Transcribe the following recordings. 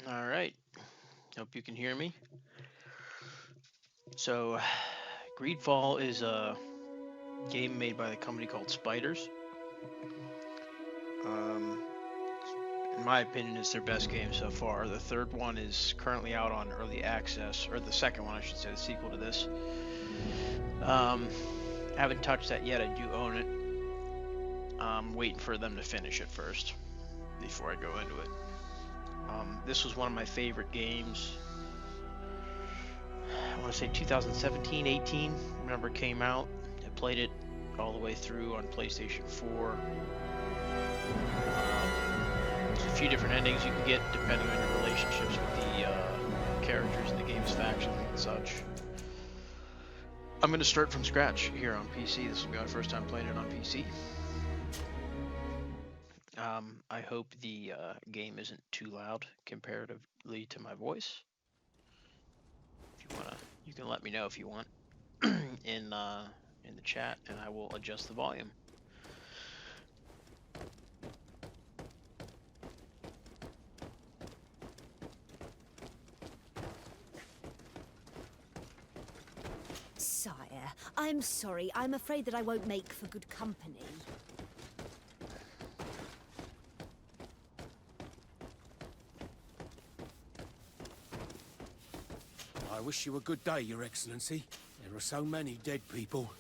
All right. Hope you can hear me. So, Greedfall is a game made by the company called Spiders. Um, in my opinion, it's their best game so far. The third one is currently out on early access, or the second one, I should say, the sequel to this. I haven't touched that yet. I do own it. I'm waiting for them to finish it first before I go into it. This was one of my favorite games. I want to say 2017, 18. Remember it came out. I played it all the way through on PlayStation 4. There's a few different endings you can get depending on your relationships with the characters in the game's factions and such. I'm going to start from scratch here on PC. This will be my first time playing it on PC. I hope the game isn't too loud comparatively to my voice. If you wanna, you can let me know if you want in the chat, and I will adjust the volume. Sire, I'm sorry. I'm afraid that I won't make for good company. I wish you a good day, Your Excellency. There are so many dead people.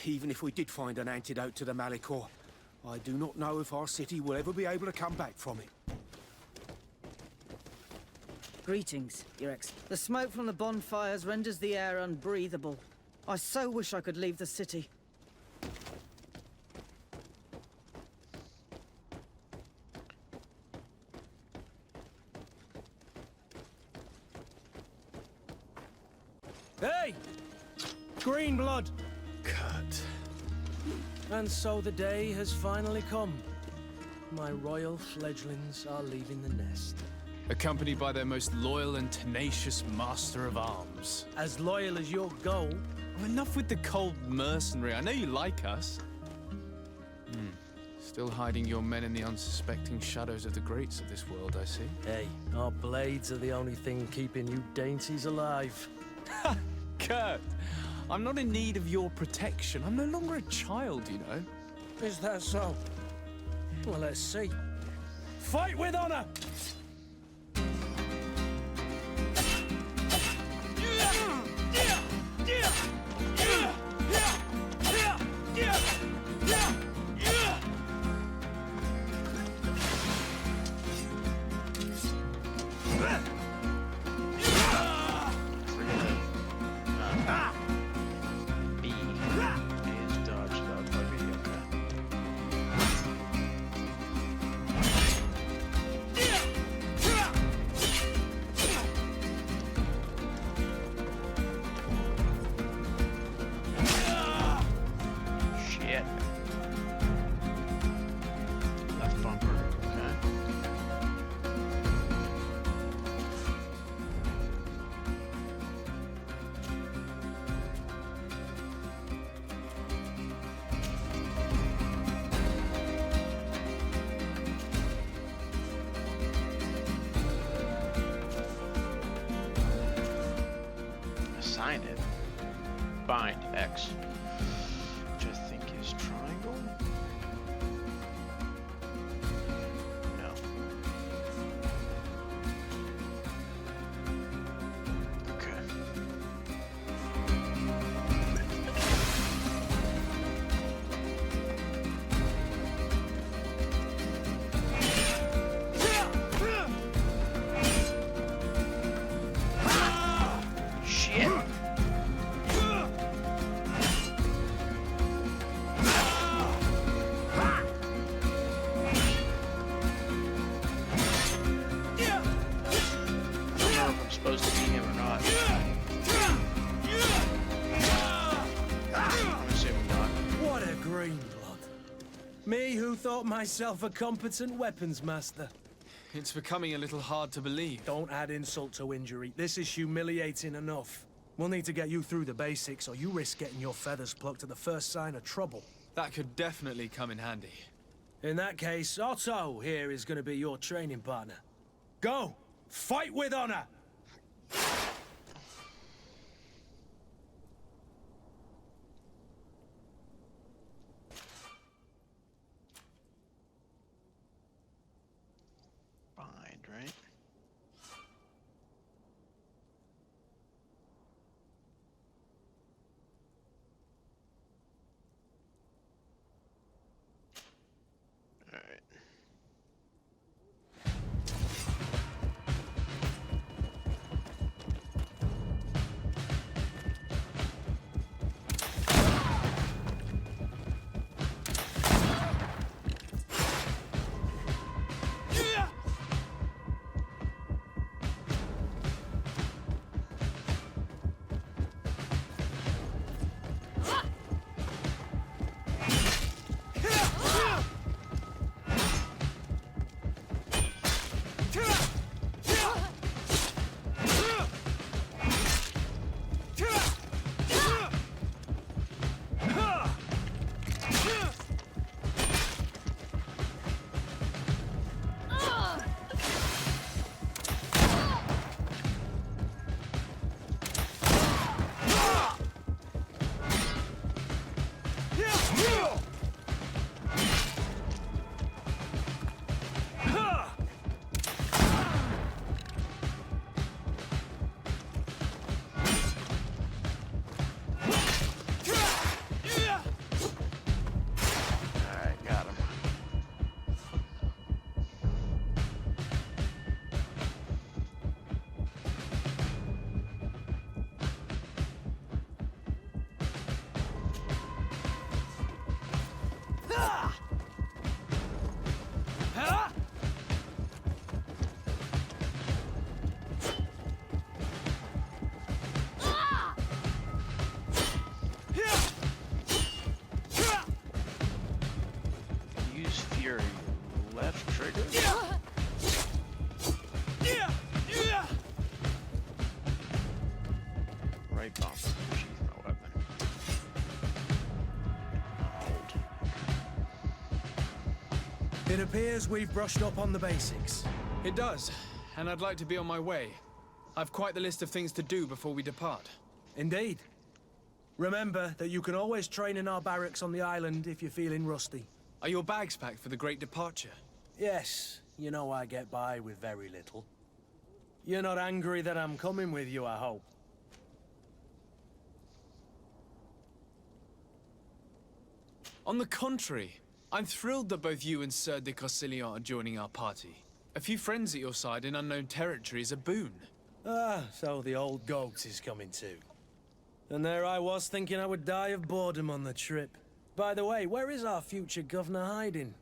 Even if we did find an antidote to the Malicor, I do not know if our city will ever be able to come back from it. Greetings, Your Ex. The smoke from the bonfires renders the air unbreathable. I so wish I could leave the city. Hey! Green blood! Kurt. And so the day has finally come. My royal fledglings are leaving the nest. Accompanied by their most loyal and tenacious master of arms. As loyal as your goal. Oh, enough with the cold mercenary. I know you like us. Still hiding your men in the unsuspecting shadows of the greats of this world, I see. Hey, our blades are the only thing keeping you dainties alive. Ha! Kurt! I'm not in need of your protection. I'm no longer a child, you know. Is that so? Well, let's see. Fight with honor! B is dodge, dodge, okay. Shit. Left bumper, okay. Assign it. Bind X, which I think is triangle. No. Okay. Shit. I don't know if I'm supposed to be him or not. I'm assuming not. What a green blood. Me who thought myself a competent weapons master. It's becoming a little hard to believe. Don't add insult to injury. This is humiliating enough. We'll need to get you through the basics, or you risk getting your feathers plucked at the first sign of trouble. That could definitely come in handy. In that case, Otto here is going to be your training partner. Go! Fight with honor! Bind, right? Alright. Alright, got him. Use Fury. Left trigger. Right bump. Sheath my weapon. Hold. It appears we've brushed up on the basics. It does, and I'd like to be on my way. I've quite the list of things to do before we depart. Indeed. Remember that you can always train in our barracks on the island if you're feeling rusty. Are your bags packed for the great departure? Yes, you know I get by with very little. You're not angry that I'm coming with you, I hope. On the contrary, I'm thrilled that both you and Sir de Corsilian are joining our party. A few friends at your side in unknown territory is a boon. Ah, so the old goat is coming too. And there I was thinking I would die of boredom on the trip. By the way, where is our future governor hiding?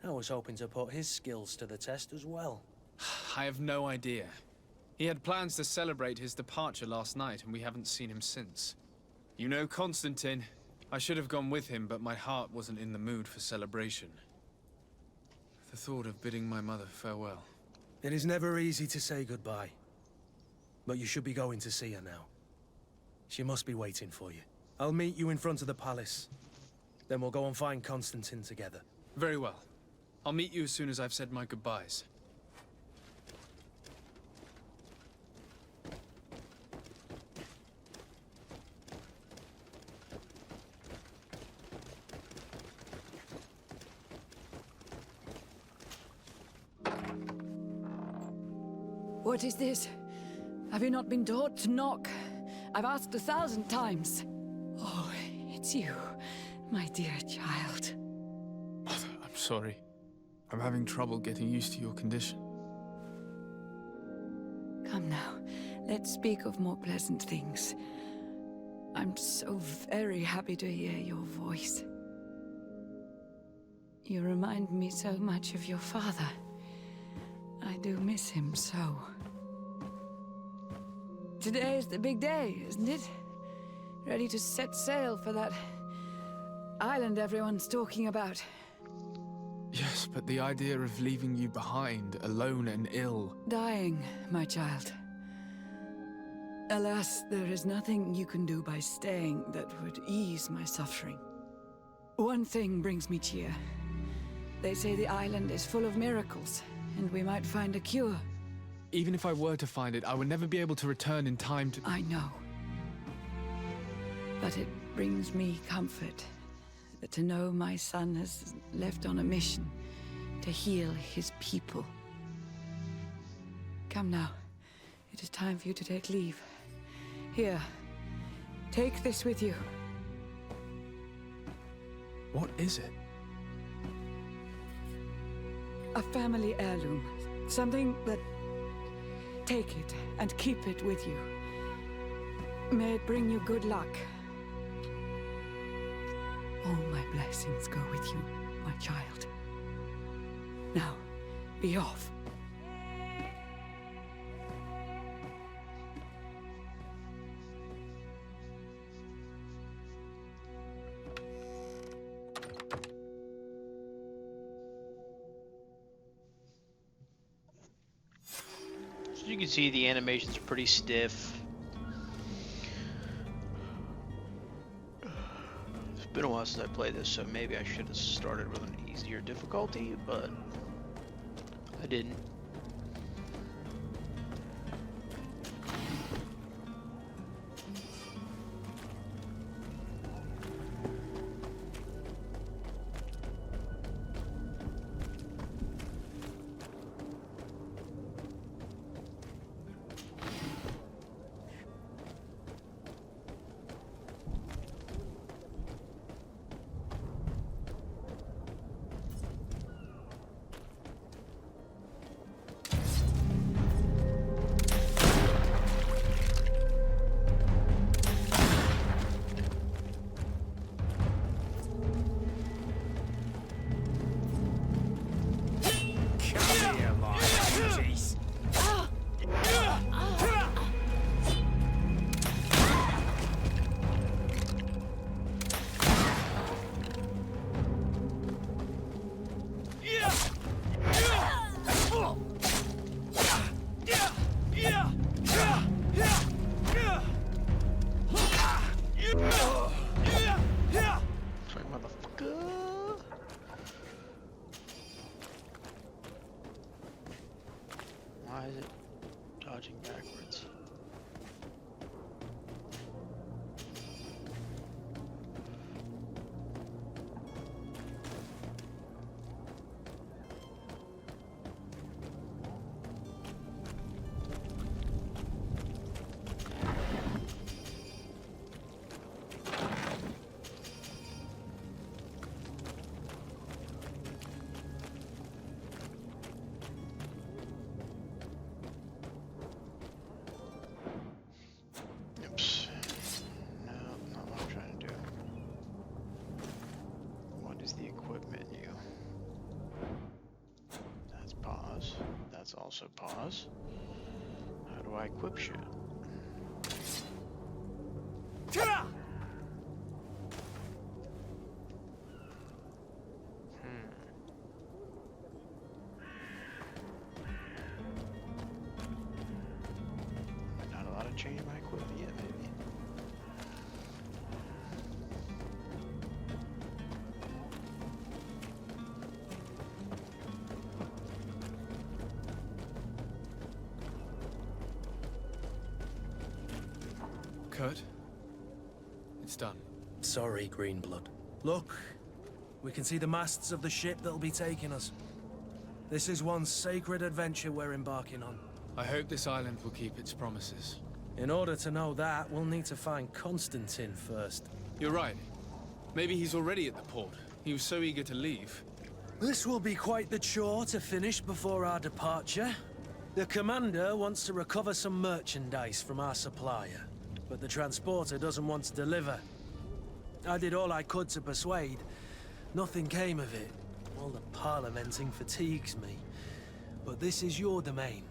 I was hoping to put his skills to the test as well. I have no idea. He had plans to celebrate his departure last night, and we haven't seen him since. You know Constantine. I should have gone with him, but my heart wasn't in the mood for celebration. The thought of bidding my mother farewell. It is never easy to say goodbye. But you should be going to see her now. She must be waiting for you. I'll meet you in front of the palace. Then we'll go and find Constantine together. Very well. I'll meet you as soon as I've said my goodbyes. What is this? Have you not been taught to knock? I've asked 1,000 times. Oh, it's you, my dear child. Mother, I'm sorry. I'm having trouble getting used to your condition. Come now, let's speak of more pleasant things. I'm so very happy to hear your voice. You remind me so much of your father. I do miss him so. Today is the big day, isn't it? Ready to set sail for that island everyone's talking about. Yes, but the idea of leaving you behind, alone and ill... Dying, my child. Alas, there is nothing you can do by staying that would ease my suffering. One thing brings me cheer. They say the island is full of miracles, and we might find a cure. Even if I were to find it, I would never be able to return in time to... I know. But it brings me comfort to know my son has left on a mission to heal his people. Come now. It is time for you to take leave. Here, take this with you. What is it? A family heirloom. Something that... Take it and keep it with you. May it bring you good luck. All my blessings go with you, my child. Now, be off. So you can see the animation's pretty stiff. It's been a while since I played this, so maybe I should have started with an easier difficulty, but I didn't. Sorry, motherfucker. Why is it dodging backwards? Oops. No, not what I'm trying to do. What is the equip menu? That's pause. That's also pause. How do I equip shit? Not allowed to change my equipment yet, maybe. Kurt? It's done. Sorry, Greenblood. Look, we can see the masts of the ship that'll be taking us. This is one sacred adventure we're embarking on. I hope this island will keep its promises. In order to know that, we'll need to find Constantine first. You're right. Maybe he's already at the port. He was so eager to leave. This will be quite the chore to finish before our departure. The commander wants to recover some merchandise from our supplier, but the transporter doesn't want to deliver. I did all I could to persuade. Nothing came of it. All the parliamenting fatigues me. But this is your domain.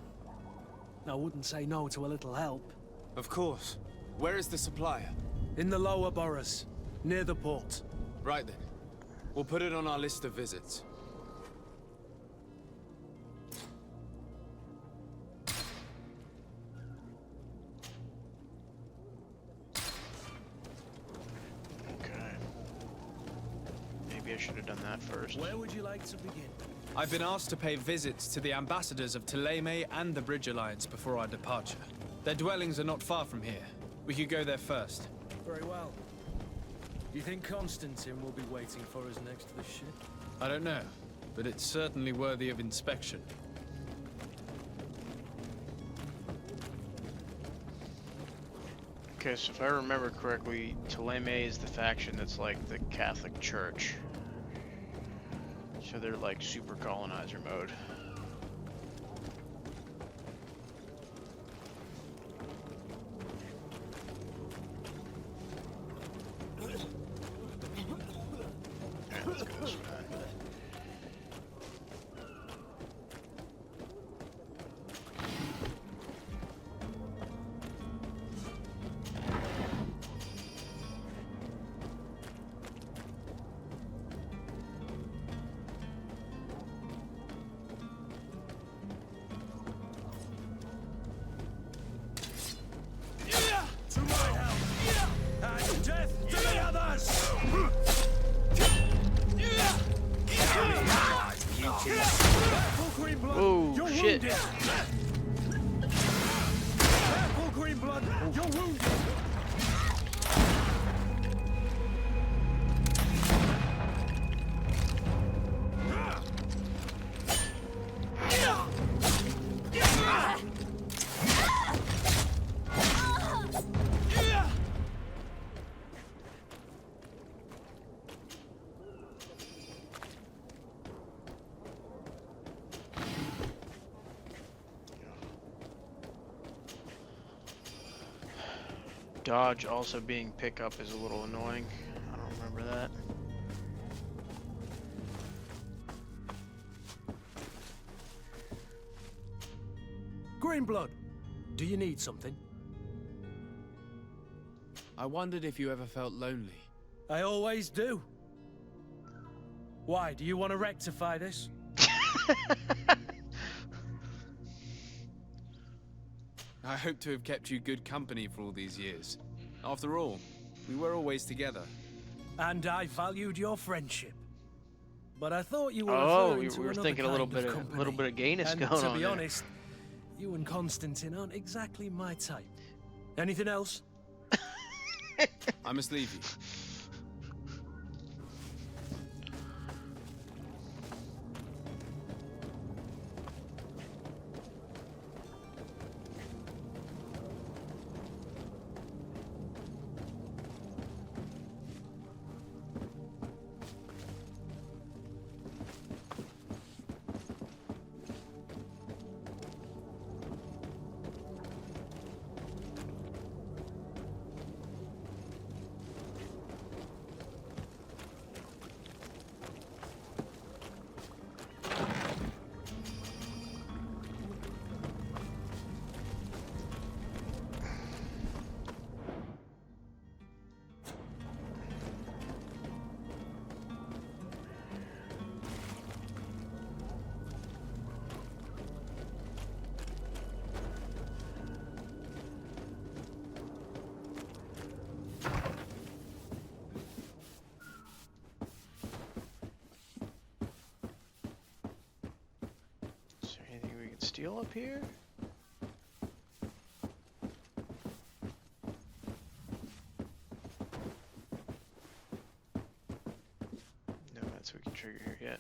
I wouldn't say no to a little help. Of course. Where is the supplier? In the lower boroughs, near the port. Right then. We'll put it on our list of visits. Okay. Maybe I should have done that first. Where would you like to begin? I've been asked to pay visits to the ambassadors of Thélème and the Bridge Alliance before our departure. Their dwellings are not far from here. We could go there first. Very well. Do you think Constantine will be waiting for us next to the ship? I don't know, but it's certainly worthy of inspection. Okay, so if I remember correctly, Thélème is the faction that's like the Catholic Church. So they're like super colonizer mode. Alright, let's go this way. To my help! And death to the others! Careful, Greenblood! Oh, You're shit. wounded! Careful, Greenblood! You're wounded! Dodge also being pickup is a little annoying. I don't remember that. Greenblood, do you need something? I wondered if you ever felt lonely. I always do. Why, do you want to rectify this? I hope to have kept you good company for all these years. After all, we were always together. And I valued your friendship. But I thought you were Oh, referring we to were another thinking a little kind bit of company. little bit of gayness And going to on be there. honest, you and Constantine aren't exactly my type. Anything else? I must leave you. Is there anything we can steal up here? No, that's we can trigger here yet.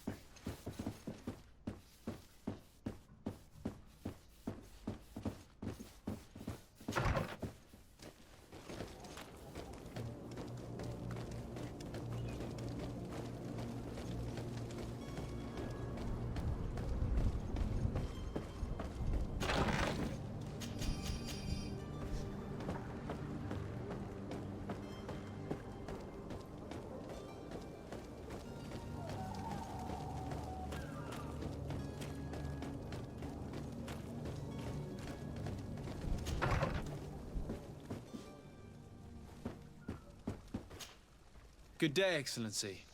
Good day, Excellency.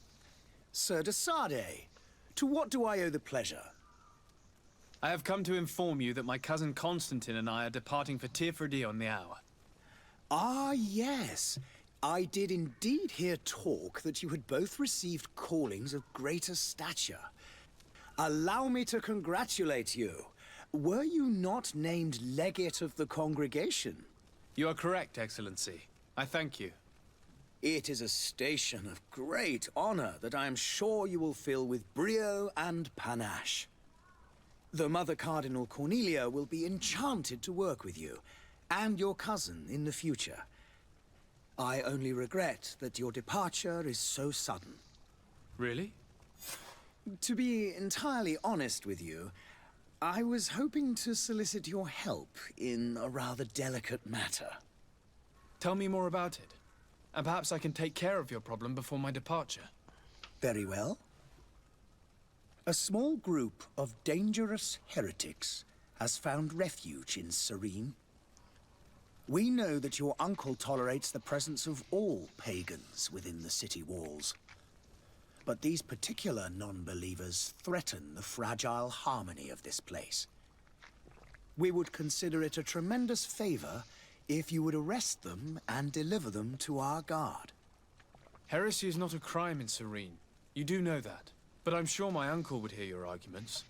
Sir de Sade, to what do I owe the pleasure? I have come to inform you that my cousin Constantine and I are departing for Tirfredi on the hour. Ah, yes. I did indeed hear talk that you had both received callings of greater stature. Allow me to congratulate you. Were you not named legate of the congregation? You are correct, Excellency. I thank you. It is a station of great honor that I am sure you will fill with brio and panache. The Mother Cardinal Cornelia will be enchanted to work with you, and your cousin in the future. I only regret that your departure is so sudden. Really? To be entirely honest with you, I was hoping to solicit your help in a rather delicate matter. Tell me more about it. And perhaps I can take care of your problem before my departure. Very well. A small group of dangerous heretics has found refuge in Serene. We know that your uncle tolerates the presence of all pagans within the city walls. But these particular non-believers threaten the fragile harmony of this place. We would consider it a tremendous favor if you would arrest them and deliver them to our guard. Heresy is not a crime in Serene. You do know that. But I'm sure my uncle would hear your arguments.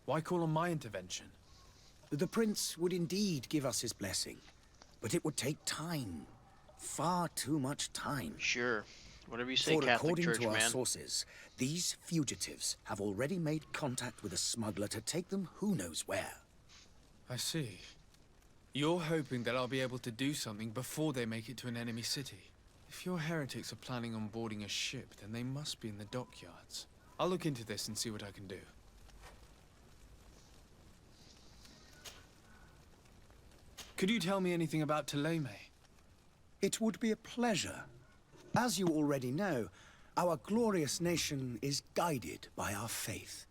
Why call on my intervention? The prince would indeed give us his blessing, but it would take time. Far too much time. Sure. Whatever you say, For Catholic according Church, to our man. sources, these fugitives have already made contact with a smuggler to take them who knows where. I see. You're hoping that I'll be able to do something before they make it to an enemy city. If your heretics are planning on boarding a ship, then they must be in the dockyards. I'll look into this and see what I can do. Could you tell me anything about Thélème? It would be a pleasure. As you already know, our glorious nation is guided by our faith.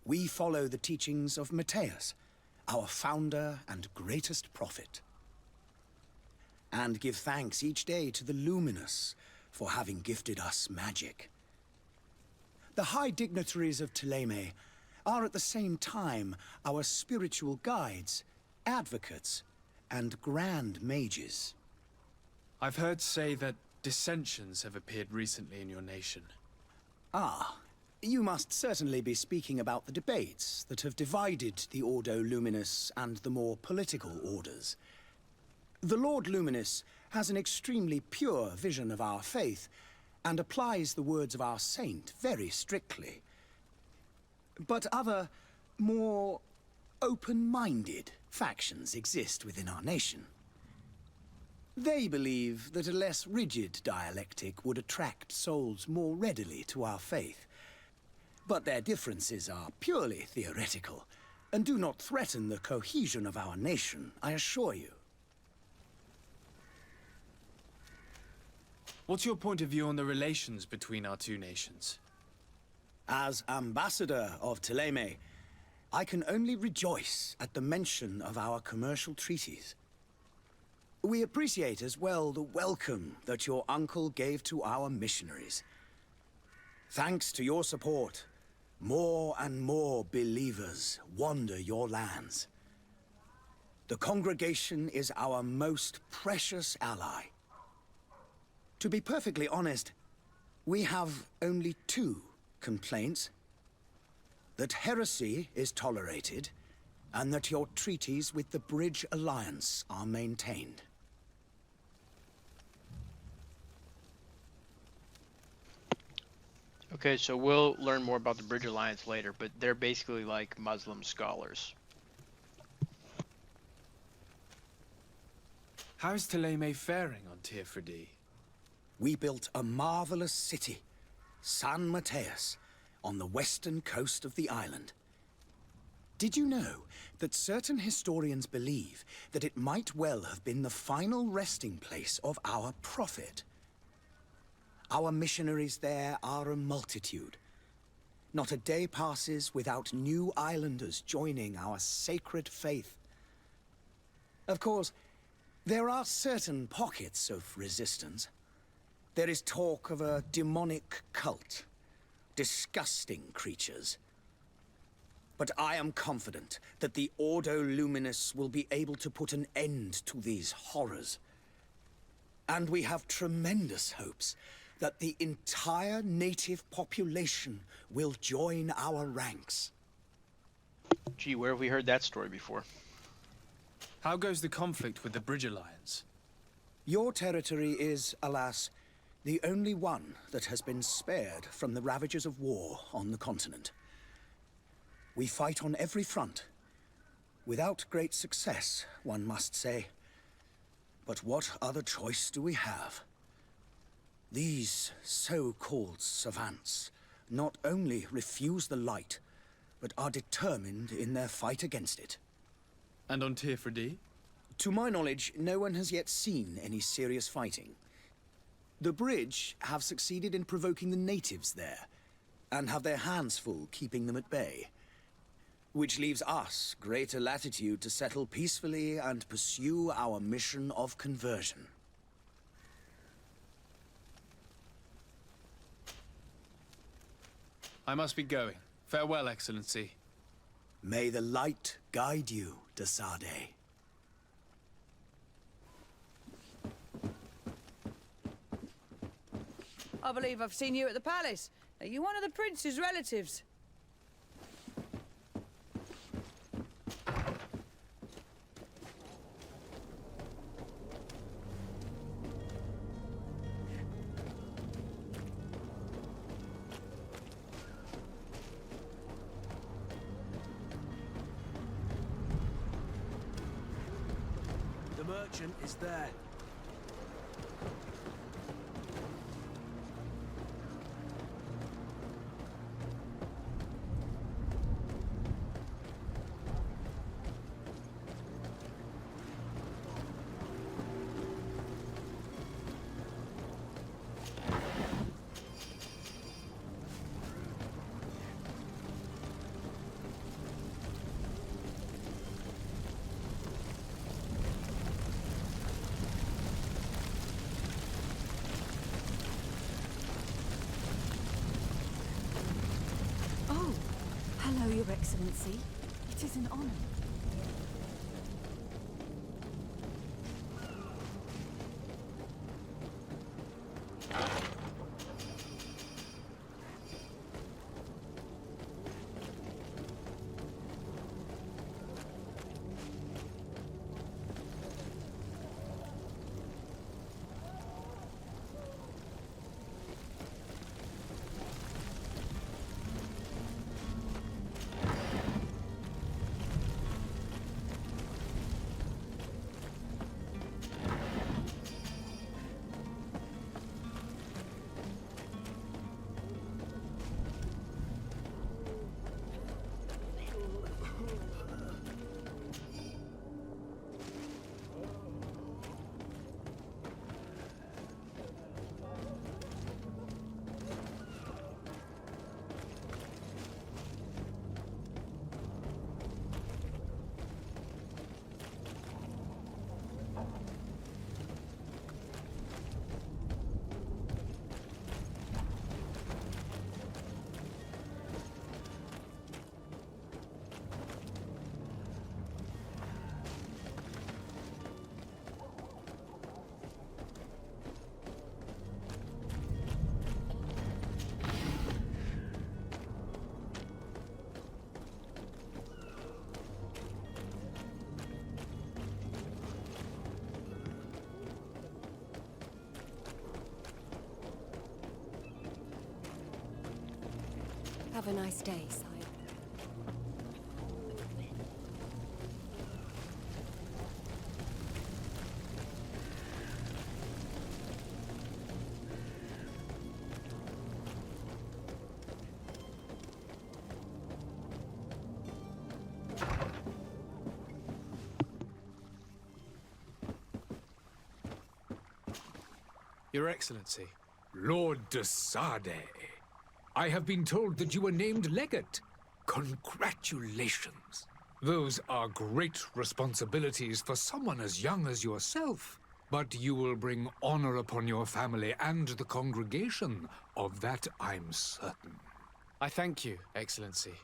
We follow the teachings of Matthias, our founder and greatest prophet, and give thanks each day to the Luminous for having gifted us magic. The high dignitaries of Thélème are at the same time our spiritual guides, advocates, and grand mages. I've heard say that dissensions have appeared recently in your nation. Ah, you must certainly be speaking about the debates that have divided the Ordo Luminous and the more political orders. The Lord Luminous has an extremely pure vision of our faith and applies the words of our saint very strictly. But other, more open-minded factions exist within our nation. They believe that a less rigid dialectic would attract souls more readily to our faith. But their differences are purely theoretical and do not threaten the cohesion of our nation, I assure you. What's your point of view on the relations between our two nations? As ambassador of Thélème, I can only rejoice at the mention of our commercial treaties. We appreciate as well the welcome that your uncle gave to our missionaries. Thanks to your support, more and more believers wander your lands. The congregation is our most precious ally. To be perfectly honest, we have only two complaints: that heresy is tolerated, and that your treaties with the Bridge Alliance are maintained. Okay, so we'll learn more about the Bridge Alliance later, but they're basically like Muslim scholars. How's Thélème faring on Tirfredi? We built a marvelous city, San Mateus, on the western coast of the island. Did you know that certain historians believe that it might well have been the final resting place of our prophet? Our missionaries there are a multitude. Not a day passes without new islanders joining our sacred faith. Of course, there are certain pockets of resistance. There is talk of a demonic cult, disgusting creatures. But I am confident that the Ordo Luminous will be able to put an end to these horrors. And we have tremendous hopes that the entire native population will join our ranks. Gee, where have we heard that story before? How goes the conflict with the Bridge Alliance? Your territory is, alas, the only one that has been spared from the ravages of war on the continent. We fight on every front. Without great success, one must say. But what other choice do we have? These so-called savants not only refuse the light, but are determined in their fight against it. And on Tirfredi? To my knowledge, no one has yet seen any serious fighting. The Bridge have succeeded in provoking the natives there, and have their hands full keeping them at bay. Which leaves us greater latitude to settle peacefully and pursue our mission of conversion. I must be going. Farewell, Excellency. May the light guide you, de Sade. I believe I've seen you at the palace. Are you one of the prince's relatives? The merchant is there. Oh, hello, Your Excellency. It is an honor. Have a nice day, sire. Your Excellency. Lord de Sade, I have been told that you were named legate. Congratulations. Those are great responsibilities for someone as young as yourself. But you will bring honor upon your family and the congregation. Of that, I'm certain. I thank you, Excellency.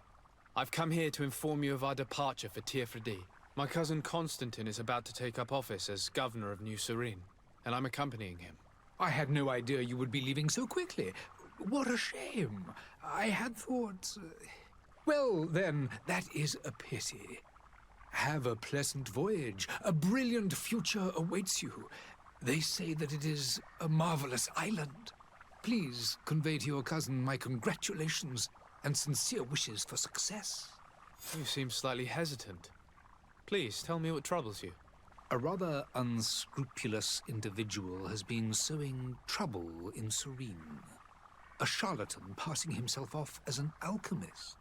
I've come here to inform you of our departure for Tirfredi. My cousin Constantine is about to take up office as governor of New Serene, and I'm accompanying him. I had no idea you would be leaving so quickly. What a shame. I had thought... Well, then, that is a pity. Have a pleasant voyage. A brilliant future awaits you. They say that it is a marvelous island. Please convey to your cousin my congratulations and sincere wishes for success. You seem slightly hesitant. Please, tell me what troubles you. A rather unscrupulous individual has been sowing trouble in Serene. A charlatan passing himself off as an alchemist.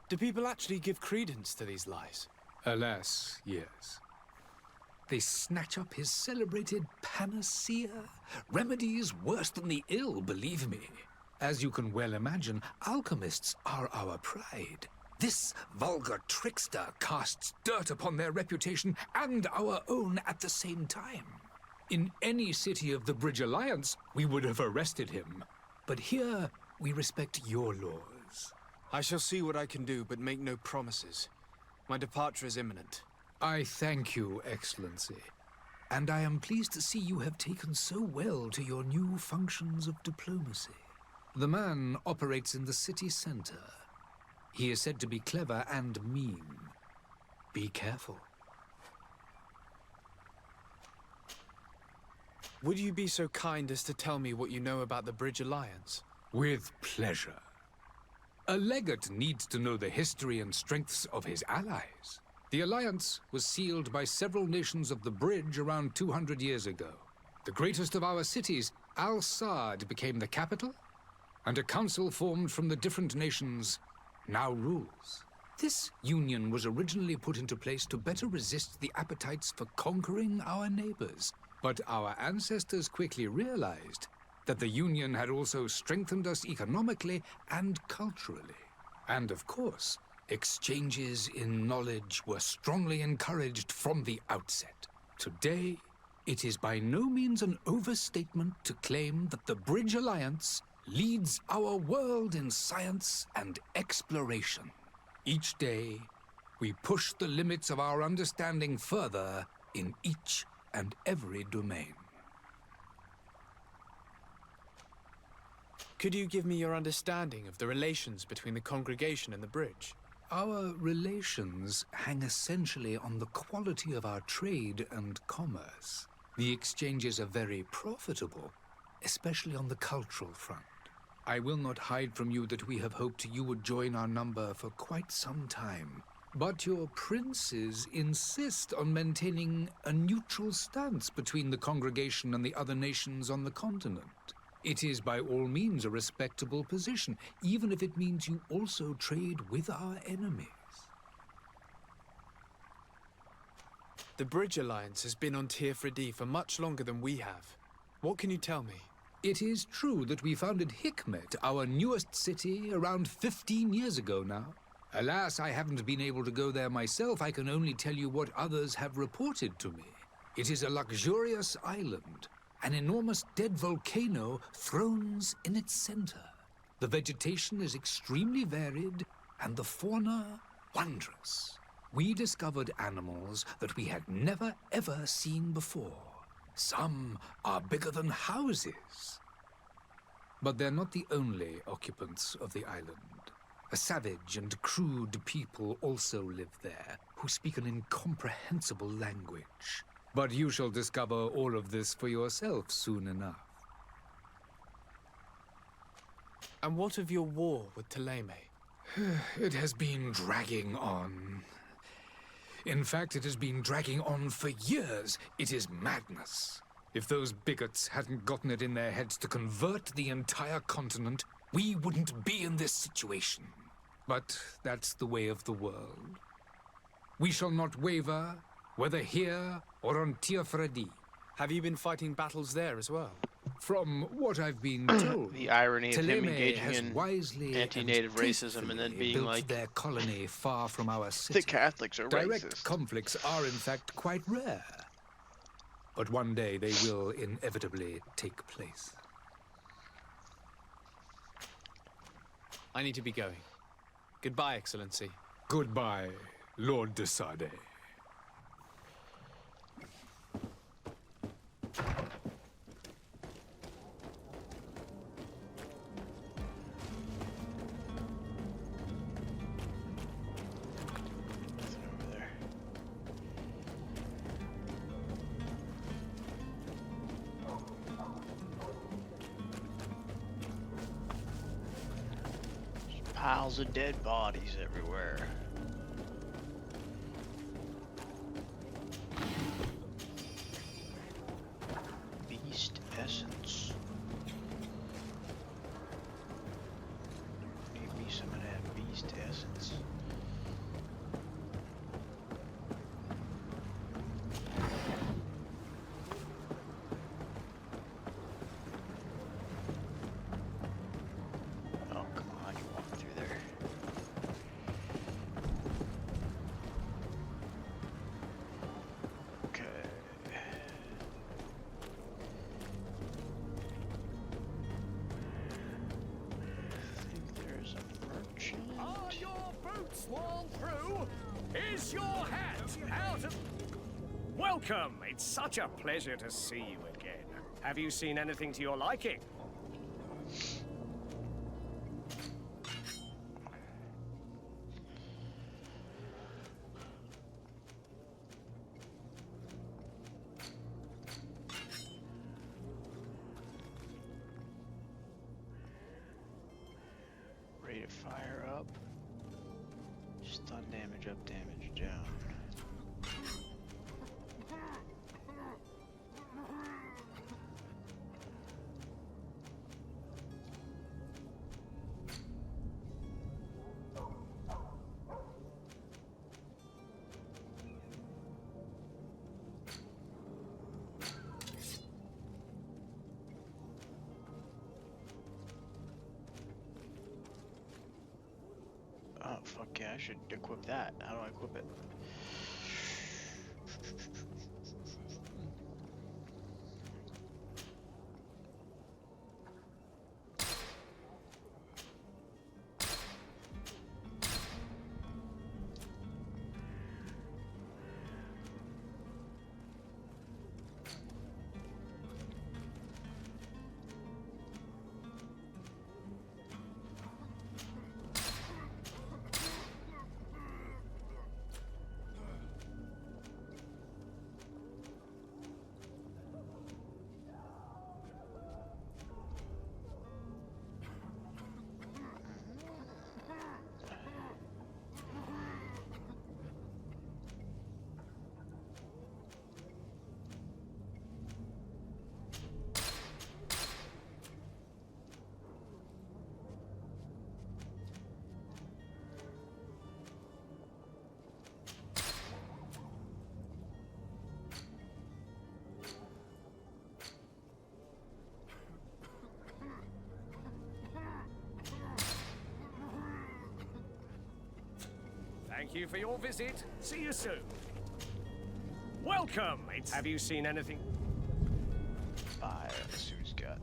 Do people actually give credence to these lies? Alas, yes. They snatch up his celebrated panacea. Remedies worse than the ill, believe me. As you can well imagine, alchemists are our pride. This vulgar trickster casts dirt upon their reputation and our own at the same time. In any city of the Bridge Alliance, we would have arrested him. But here, we respect your laws. I shall see what I can do, but make no promises. My departure is imminent. I thank you, Excellency. And I am pleased to see you have taken so well to your new functions of diplomacy. The man operates in the city center. He is said to be clever and mean. Be careful. Would you be so kind as to tell me what you know about the Bridge Alliance? With pleasure. A legate needs to know the history and strengths of his allies. The alliance was sealed by several nations of the Bridge around 200 years ago. The greatest of our cities, Al-Sad, became the capital, and a council formed from the different nations now rules. This union was originally put into place to better resist the appetites for conquering our neighbors. But our ancestors quickly realized that the union had also strengthened us economically and culturally. And of course, exchanges in knowledge were strongly encouraged from the outset. Today, it is by no means an overstatement to claim that the Bridge Alliance leads our world in science and exploration. Each day, we push the limits of our understanding further in each and every domain. Could you give me your understanding of the relations between the congregation and the Bridge? Our relations hang essentially on the quality of our trade and commerce. The exchanges are very profitable, especially on the cultural front. I will not hide from you that we have hoped you would join our number for quite some time. But your princes insist on maintaining a neutral stance between the congregation and the other nations on the continent. It is by all means a respectable position, even if it means you also trade with our enemies. The Bridge Alliance has been on Tirfredi for much longer than we have. What can you tell me? It is true that we founded Hikmet, our newest city, around 15 years ago now. Alas, I haven't been able to go there myself. I can only tell you what others have reported to me. It is a luxurious island. An enormous dead volcano thrones in its center. The vegetation is extremely varied, and the fauna wondrous. We discovered animals that we had never ever seen before. Some are bigger than houses. But they're not the only occupants of the island. A savage and crude people also live there, who speak an incomprehensible language. But you shall discover all of this for yourself soon enough. And what of your war with Ptolemy? It has been dragging on. In fact, it has been dragging on for years. It is madness. If those bigots hadn't gotten it in their heads to convert the entire continent, we wouldn't be in this situation. But that's the way of the world. We shall not waver, whether here or on Tirfredi. Have you been fighting battles there as well? From what I've been told, The irony of him Ptolemy engaging has in wisely anti-native and racism and then tastefully being built like, their colony far from our city. the Catholics are Direct racist. conflicts are in fact quite rare. But one day they will inevitably take place. I need to be going. Goodbye, Excellency. Goodbye, Lord de Sade. Piles of dead bodies everywhere. Beast essence. Need me some of that beast essence. Oh, come on, you walk through there. Okay. I think there's a merchant. Are your boots worn through? Is your hat out of... Welcome! It's such a pleasure to see you again. Have you seen anything to your liking? Rate of fire up. Stun damage up, damage down. Oh, fuck yeah, I should equip that. How do I equip it? Thank you for your visit. See you soon. Welcome! Have you seen anything? Fire, let's see what he's got.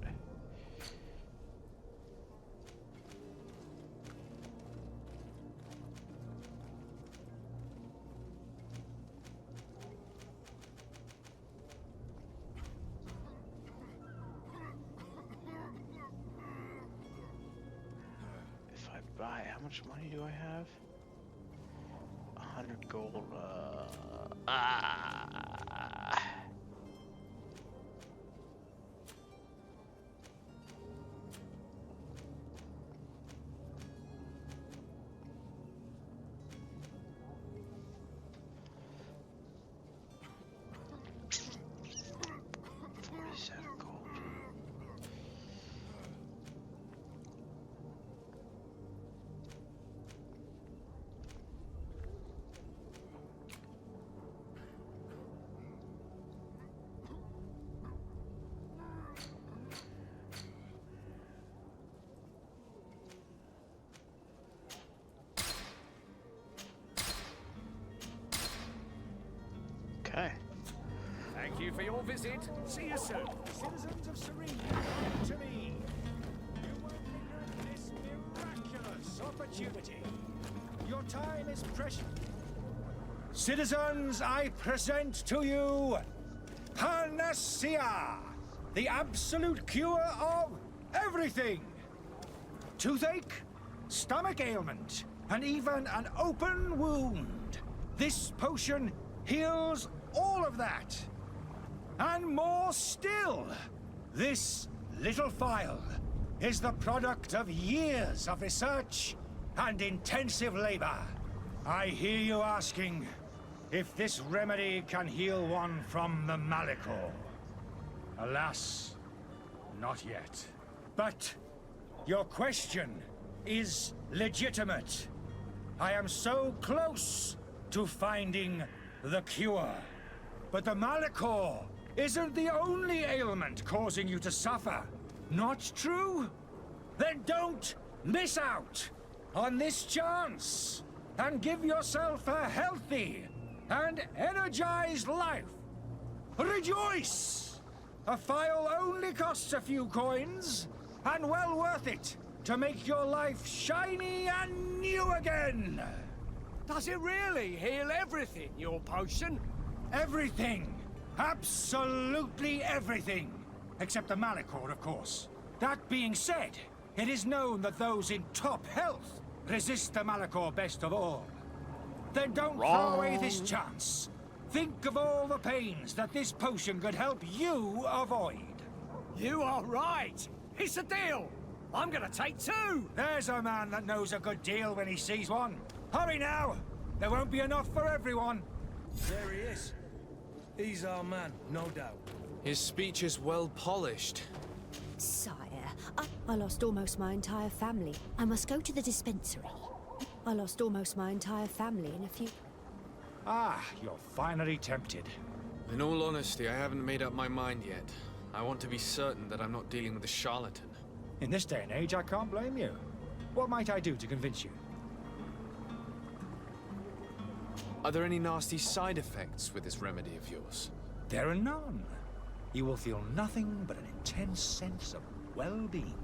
If I buy, how much money do I have? 100 gold, Okay. Thank you for your visit. See you soon. Citizens of Serene, come to me. You won't regret this miraculous opportunity. Your time is precious. Citizens, I present to you Panacea, the absolute cure of everything. Toothache, stomach ailment, and even an open wound. This potion heals all of that. And more still. This little phial is the product of years of research and intensive labor. I hear you asking if this remedy can heal one from the Malicor. Alas, not yet. But your question is legitimate. I am so close to finding the cure. But the Malicor isn't the only ailment causing you to suffer. Not true? Then don't miss out on this chance and give yourself a healthy and energized life. Rejoice! A file only costs a few coins, and well worth it to make your life shiny and new again. Does it really heal everything, your potion? Everything. Absolutely everything. Except the Malicor, of course. That being said, it is known that those in top health resist the Malicor best of all. Then don't throw away this chance. Think of all the pains that this potion could help you avoid. You are right. It's a deal. I'm gonna take 2. There's a man that knows a good deal when he sees one. Hurry now. There won't be enough for everyone. There he is. He's our man, no doubt. His speech is well polished. Sire, I lost almost my entire family. I must go to the dispensary. I lost almost my entire family in a few... Ah, you're finally tempted. In all honesty, I haven't made up my mind yet. I want to be certain that I'm not dealing with a charlatan. In this day and age, I can't blame you. What might I do to convince you? Are there any nasty side effects with this remedy of yours? There are none. You will feel nothing but an intense sense of well-being.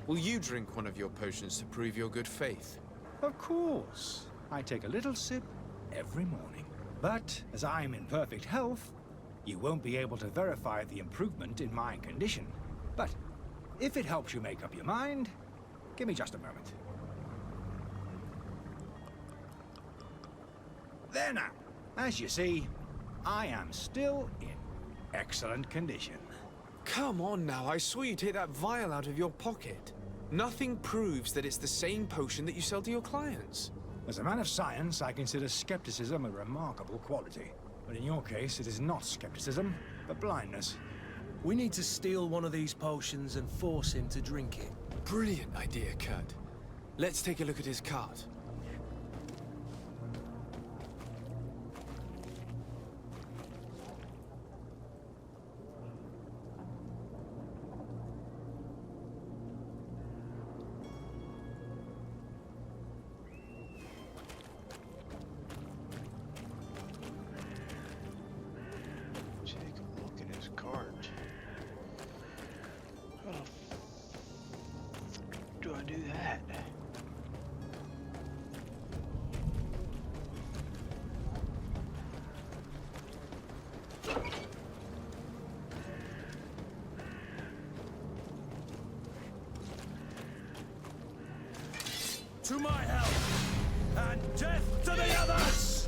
Will you drink one of your potions to prove your good faith? Of course. I take a little sip every morning. But as I'm in perfect health, you won't be able to verify the improvement in my condition. But if it helps you make up your mind, give me just a moment. There now. As you see, I am still in excellent condition. Come on now, I swear you take that vial out of your pocket. Nothing proves that it's the same potion that you sell to your clients. As a man of science, I consider skepticism a remarkable quality. But in your case, it is not skepticism, but blindness. We need to steal one of these potions and force him to drink it. Brilliant idea, Kurt. Let's take a look at his cart. Do I do that? To my help, and death to the others!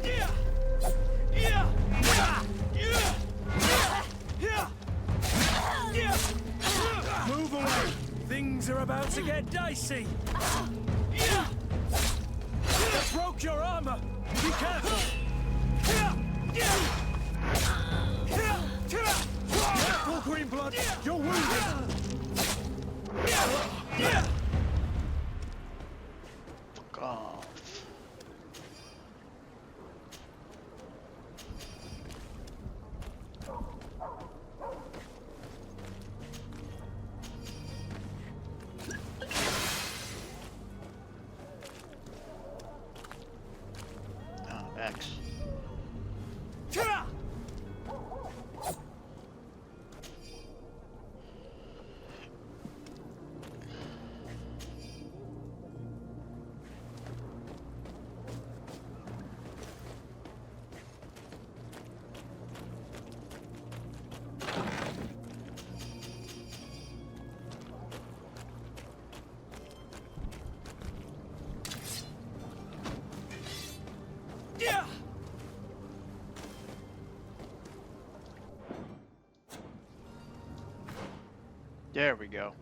Move away! Things are about to get dicey! That broke your armor! Be careful! Careful, Greenblood! You're wounded! Fuck off. X. There we go.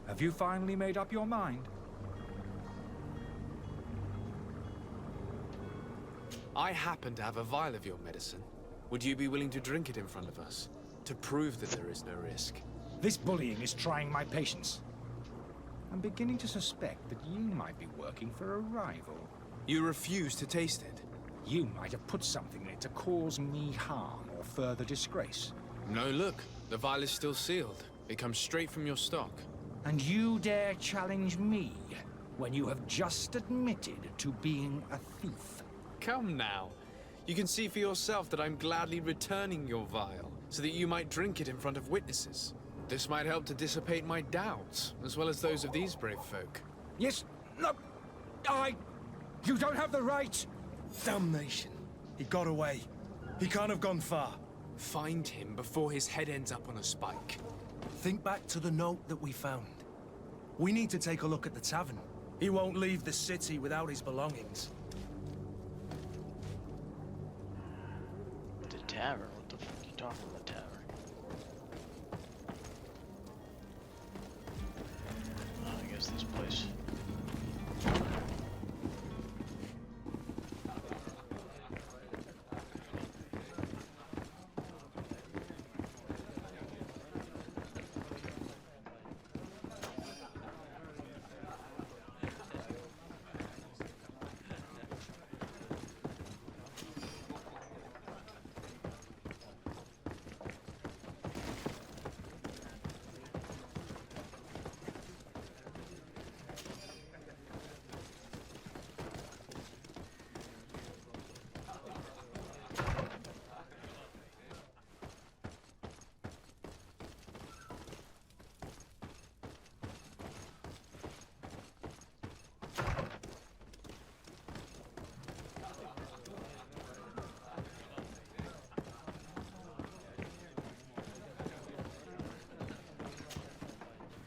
Have you finally made up your mind? I happen to have a vial of your medicine. Would you be willing to drink it in front of us? To prove that there is no risk? This bullying is trying my patience. I'm beginning to suspect that you might be working for a rival. You refuse to taste it? You might have put something in it to cause me harm or further disgrace. No, look. The vial is still sealed. It comes straight from your stock. And you dare challenge me when you have just admitted to being a thief? Come now. You can see for yourself that I'm gladly returning your vial, so that you might drink it in front of witnesses. This might help to dissipate my doubts, as well as those of these brave folk. Yes, no, you don't have the right! Damnation. He got away. He can't have gone far. Find him before his head ends up on a spike. Think back to the note that we found. We need to take a look at the tavern. He won't leave the city without his belongings. The tavern? What the fuck are you talking about, tavern? Oh, I guess this place.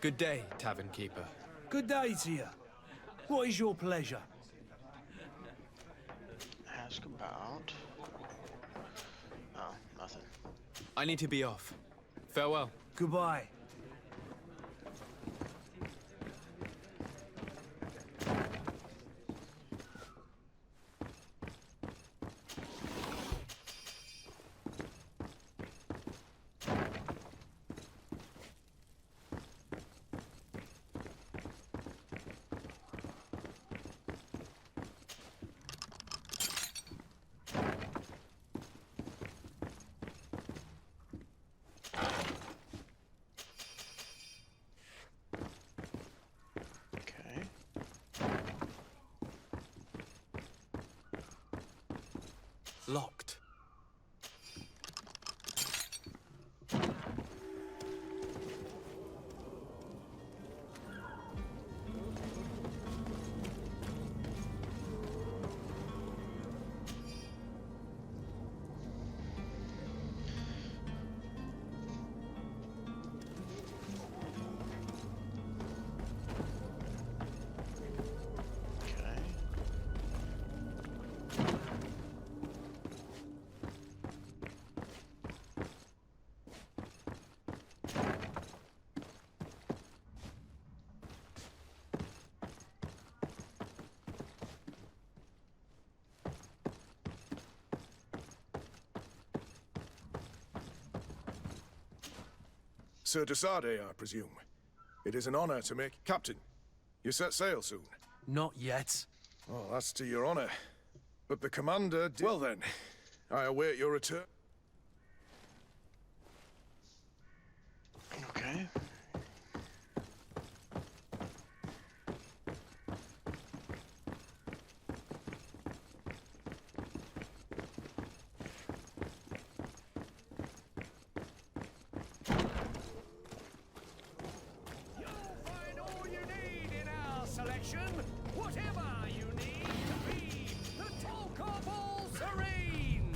Good day, tavern keeper. Good day to you. What is your pleasure? Ask about... Oh, nothing. I need to be off. Farewell. Goodbye. Locked. Sir Desade, I presume. It is an honor to make... Captain, you set sail soon? Not yet. Oh, that's to your honor. But the commander... Well then, I await your return. Okay. Whatever you need to be the talk of all serene.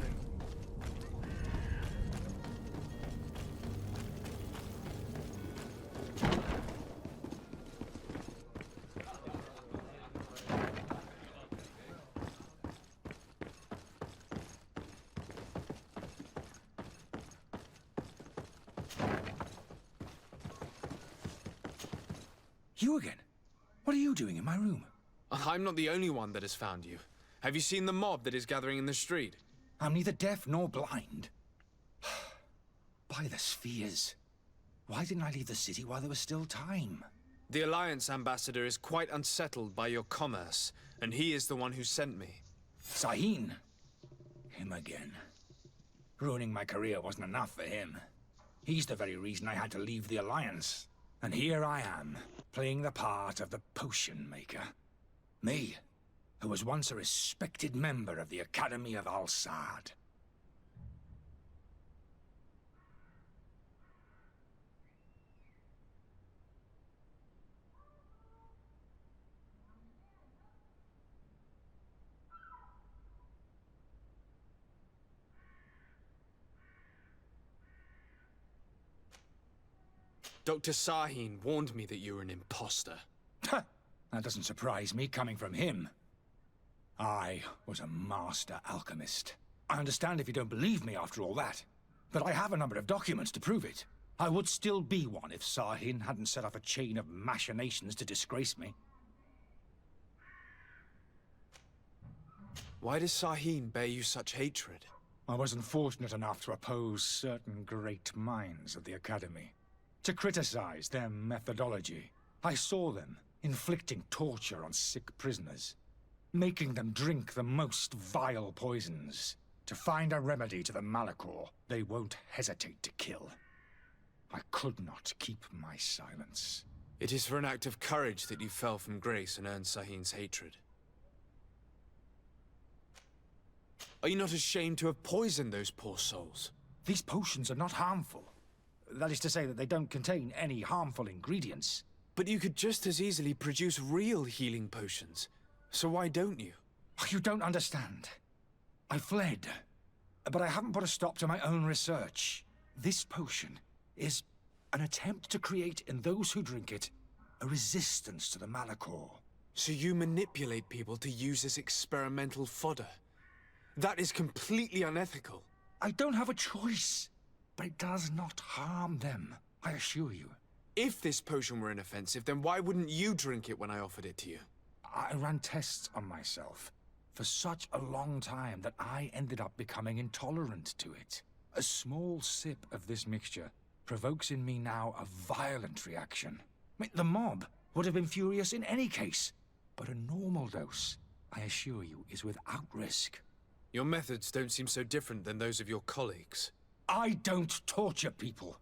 You again? What are you doing in my room? I'm not the only one that has found you. Have you seen the mob that is gathering in the street? I'm neither deaf nor blind. By the spheres. Why didn't I leave the city while there was still time? The Alliance ambassador is quite unsettled by your commerce, and he is the one who sent me. Sahin? Him again. Ruining my career wasn't enough for him. He's the very reason I had to leave the Alliance. And here I am, playing the part of the potion maker. Me, who was once a respected member of the Academy of Al-Sad. Dr. Sahin warned me that you were an imposter. That doesn't surprise me, coming from him. I was a master alchemist. I understand if you don't believe me after all that, but I have a number of documents to prove it. I would still be one if Sahin hadn't set off a chain of machinations to disgrace me. Why does Sahin bear you such hatred? I wasn't fortunate enough to oppose certain great minds of the Academy. To criticize their methodology. I saw them inflicting torture on sick prisoners, making them drink the most vile poisons. To find a remedy to the Malachor, they won't hesitate to kill. I could not keep my silence. It is for an act of courage that you fell from grace and earned Sahin's hatred. Are you not ashamed to have poisoned those poor souls? These potions are not harmful. That is to say that they don't contain any harmful ingredients. But you could just as easily produce real healing potions. So why don't you? You don't understand. I fled. But I haven't put a stop to my own research. This potion is an attempt to create in those who drink it a resistance to the Malachor. So you manipulate people to use as experimental fodder? That is completely unethical. I don't have a choice. But it does not harm them, I assure you. If this potion were inoffensive, then why wouldn't you drink it when I offered it to you? I ran tests on myself for such a long time that I ended up becoming intolerant to it. A small sip of this mixture provokes in me now a violent reaction. The mob would have been furious in any case, but a normal dose, I assure you, is without risk. Your methods don't seem so different than those of your colleagues. I don't torture people.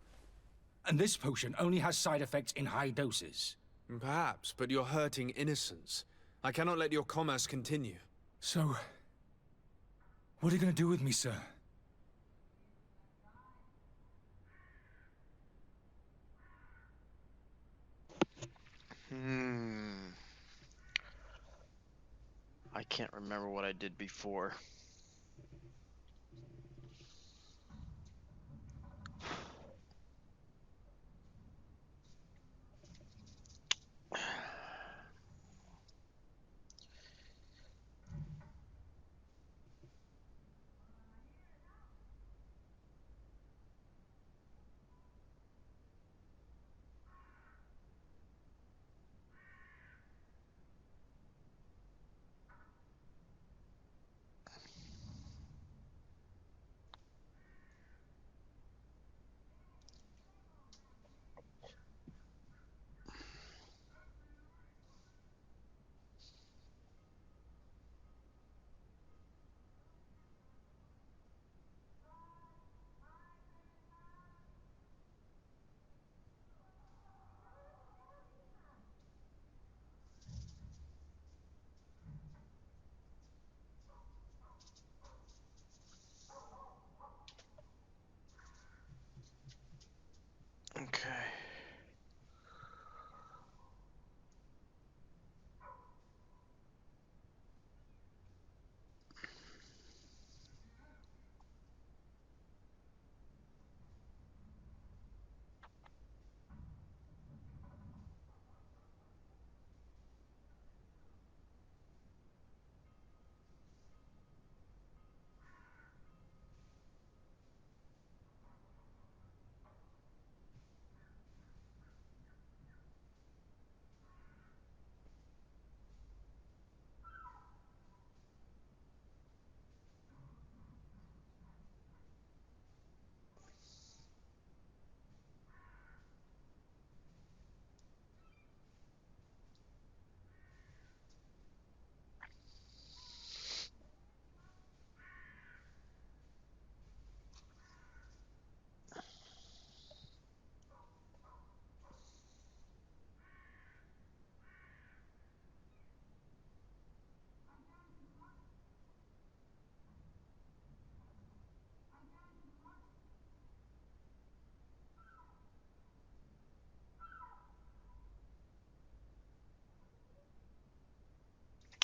And this potion only has side effects in high doses. Perhaps, but you're hurting innocents. I cannot let your commerce continue. So, what are you going to do with me, sir? I can't remember what I did before.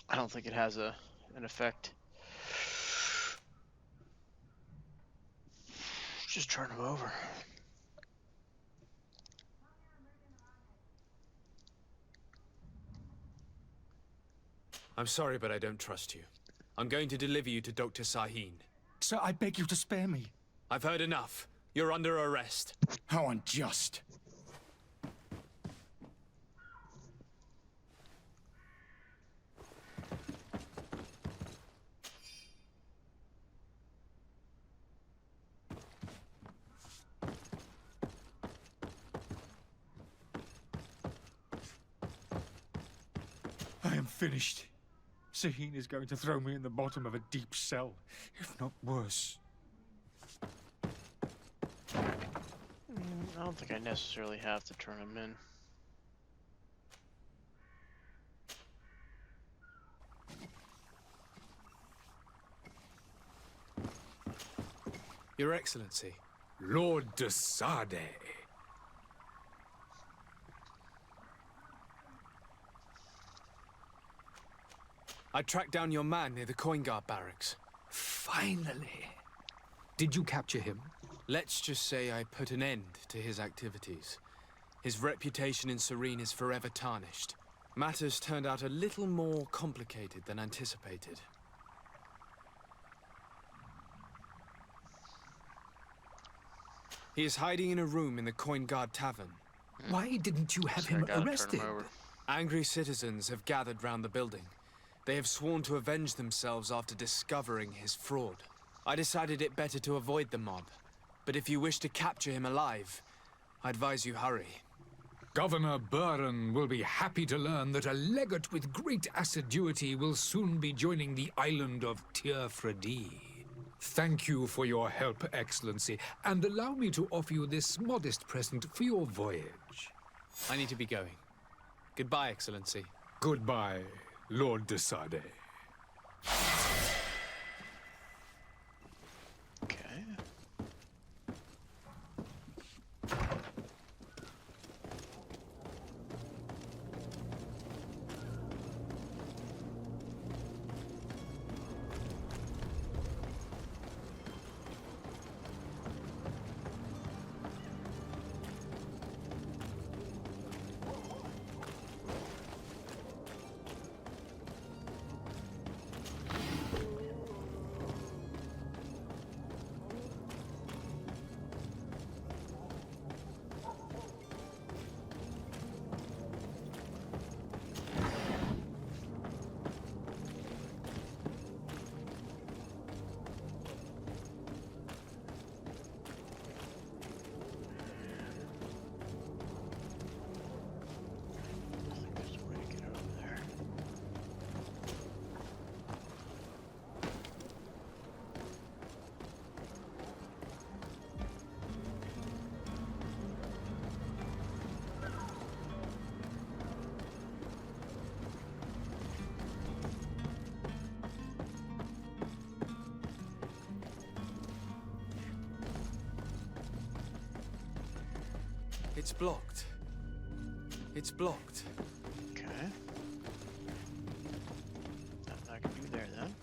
I don't think it has an effect. Just turn them over. I'm sorry, but I don't trust you. I'm going to deliver you to Dr. Sahin. Sir, I beg you to spare me. I've heard enough. You're under arrest. How unjust. I am finished. Sahin is going to throw me in the bottom of a deep cell, if not worse. I don't think I necessarily have to turn them in. Your Excellency. Lord de Sade. I tracked down your man near the Coin Guard barracks. Finally. Did you capture him? Let's just say I put an end to his activities. His reputation in Serene is forever tarnished. Matters turned out a little more complicated than anticipated. He is hiding in a room in the Coin Guard Tavern. Why didn't you have So I him gotta turn 'em arrested? over. Angry citizens have gathered round the building. They have sworn to avenge themselves after discovering his fraud. I decided it better to avoid the mob. But if you wish to capture him alive, I advise you hurry. Governor Buren will be happy to learn that a legate with great assiduity will soon be joining the island of Tir-Fredi. Thank you for your help, Excellency, and allow me to offer you this modest present for your voyage. I need to be going. Goodbye, Excellency. Goodbye, Lord de Sade. Okay. There's a way to get over there. It's blocked. It's blocked. Okay. Nothing I can do there then.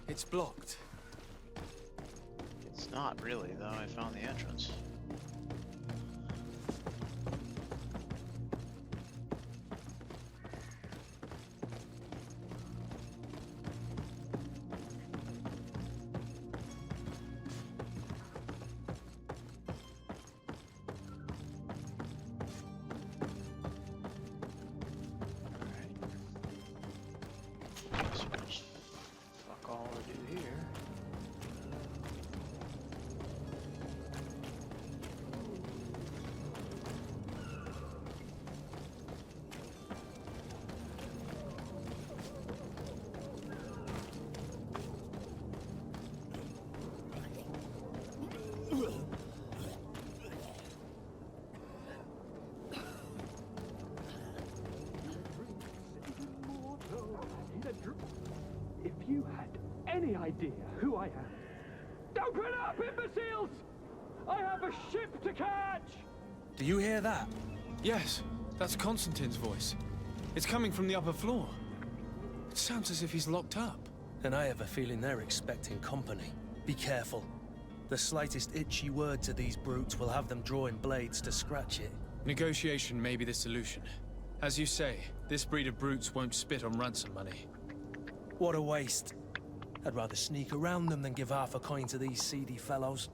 It's blocked. It's not really, though. I found the entrance. Alright. This way. idea who I am? Open up, imbeciles! I have a ship to catch! Do you hear that? Yes, that's Constantine's voice. It's coming from the upper floor. It sounds as if he's locked up. And I have a feeling they're expecting company. Be careful. The slightest itchy word to these brutes will have them drawing blades to scratch it. Negotiation may be the solution. As you say, this breed of brutes won't spit on ransom money. What a waste. I'd rather sneak around them than give half a coin to these seedy fellows.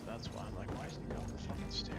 That's why I'm like, why isn't he up the fucking stairs?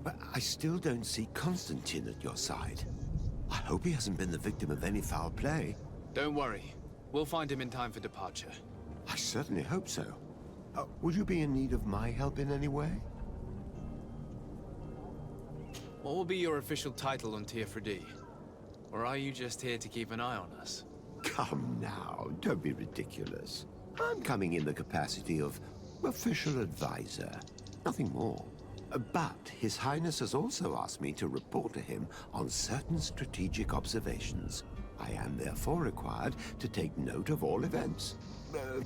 But I still don't see Constantine at your side. I hope he hasn't been the victim of any foul play. Don't worry. We'll find him in time for departure. I certainly hope so. Would you be in need of my help in any way? What will be your official title on Teofredi? Or are you just here to keep an eye on us? Come now, don't be ridiculous. I'm coming in the capacity of official advisor, nothing more. But His Highness has also asked me to report to him on certain strategic observations. I am therefore required to take note of all events,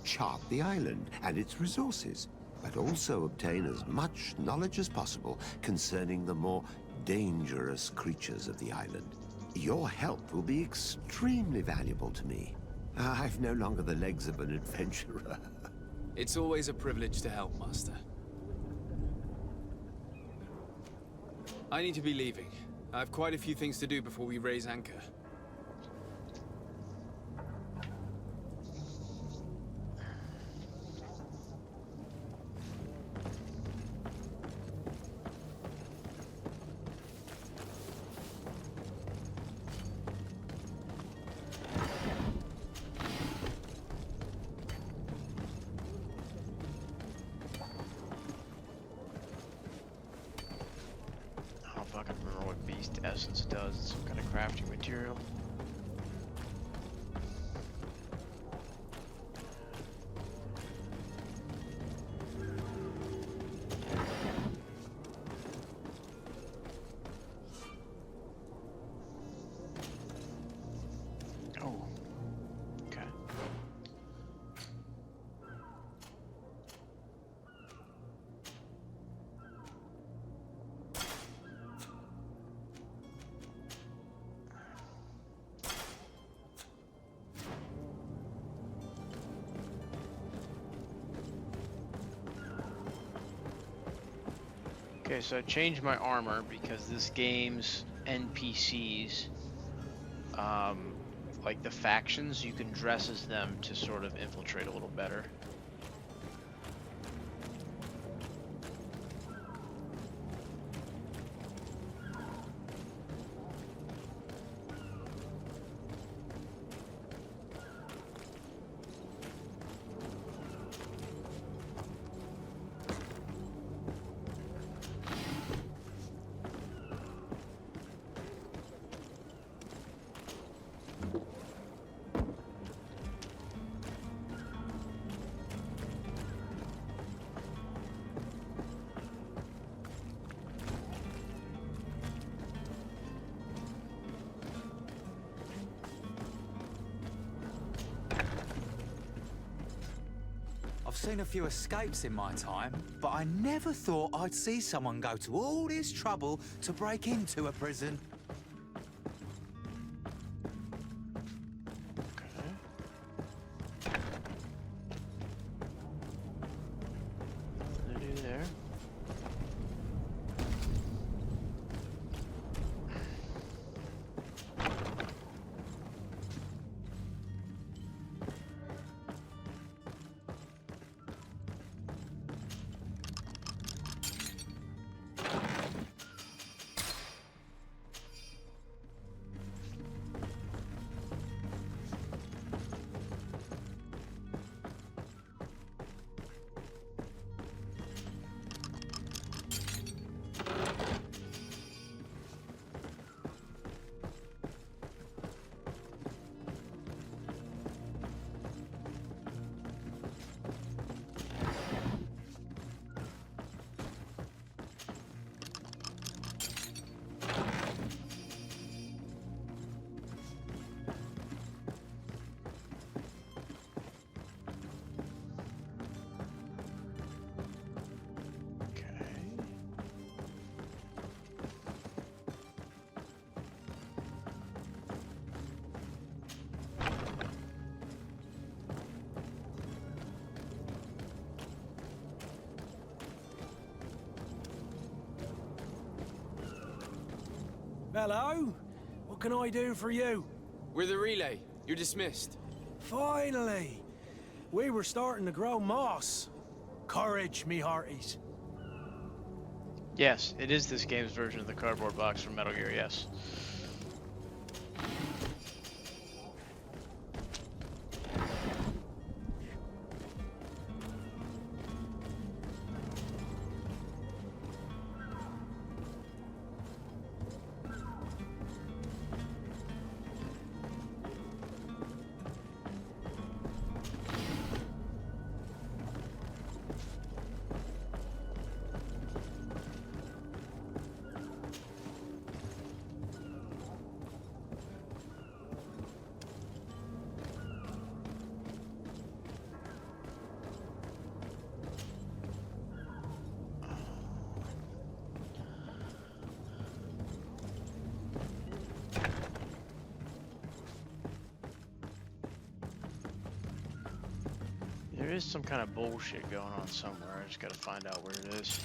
chart the island and its resources, but also obtain as much knowledge as possible concerning the more dangerous creatures of the island. Your help will be extremely valuable to me. I've no longer the legs of an adventurer. It's always a privilege to help, Master. I need to be leaving. I have quite a few things to do before we raise anchor. I don't fucking remember what Beast Essence does. It's some kind of crafting material. Oh. Okay. Okay, so I changed my armor because this game's NPCs, like the factions, you can dress as them to sort of infiltrate a little better. I've seen a few escapes in my time, but I never thought I'd see someone go to all this trouble to break into a prison. Nothing to do there. Hello? What can I do for you? We're the relay. You're dismissed. Finally! We were starting to grow moss. Courage, me hearties. Yes, it is this game's version of the cardboard box from Metal Gear, yes. There is some kind of bullshit going on somewhere. I just gotta find out where it is.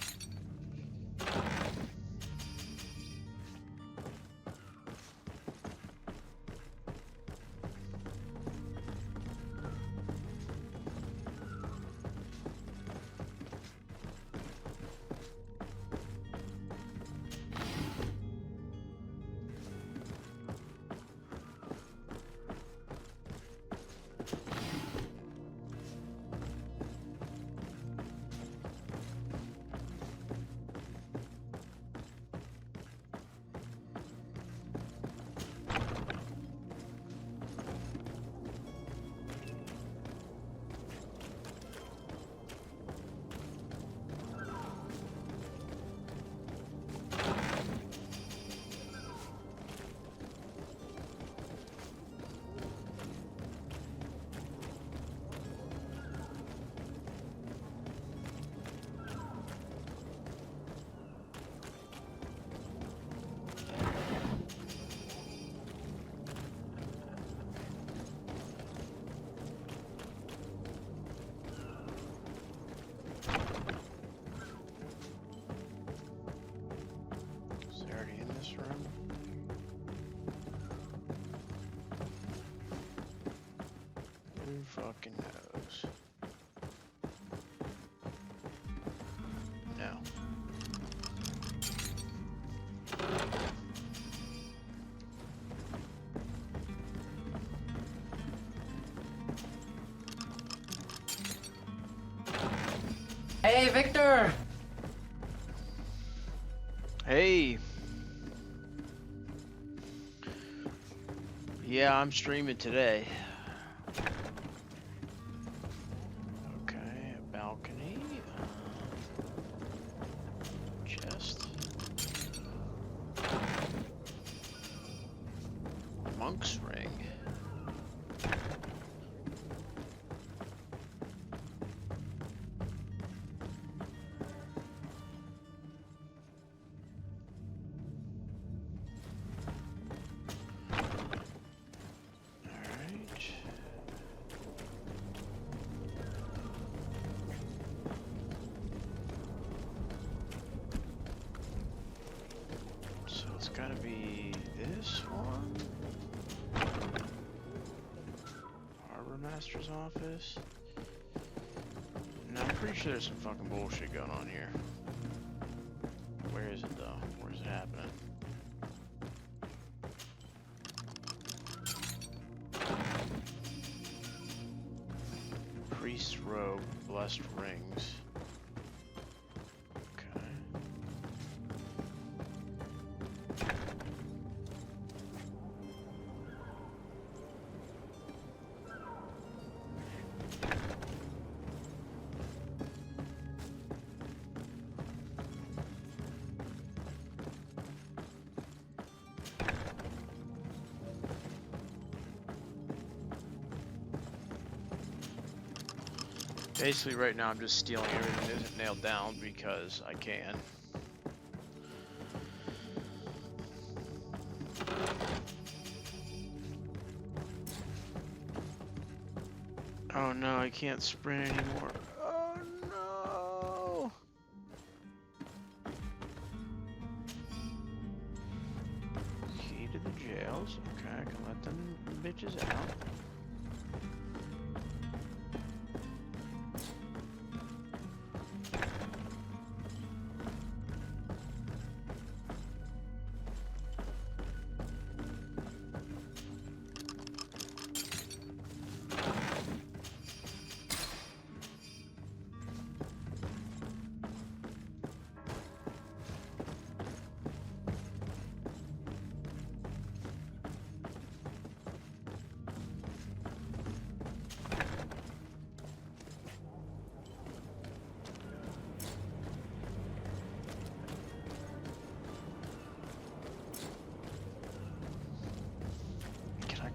Who fucking knows? No. Hey, Victor! Hey! Yeah, I'm streaming today. Okay, a balcony. Chest. Monk's ring. Gotta be this one. Harbor Master's office. No, I'm pretty sure there's some fucking bullshit going on here. Where is it though? Where's it happening? Priest's robe, blessed rings. Basically, right now I'm just stealing everything that isn't nailed down because I can. Oh no, I can't sprint anymore. Oh no! Key to the jails. Okay, I can let them bitches out.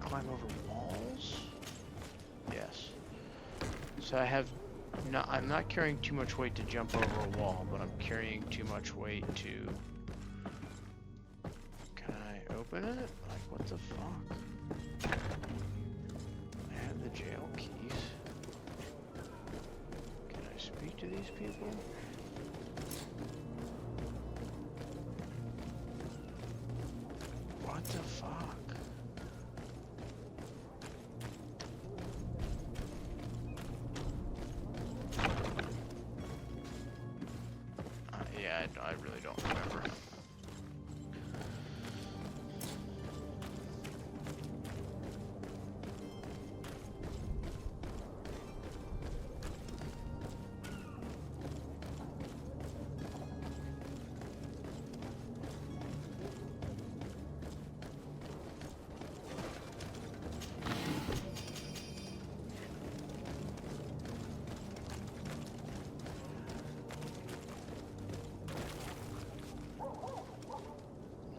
Climb over walls? Yes. So I'm not carrying too much weight to jump over a wall, but I'm carrying too much weight to... Can I open it? Like, what the fuck? I have the jail keys. speak to these people? What the fuck? Yeah, I really don't remember.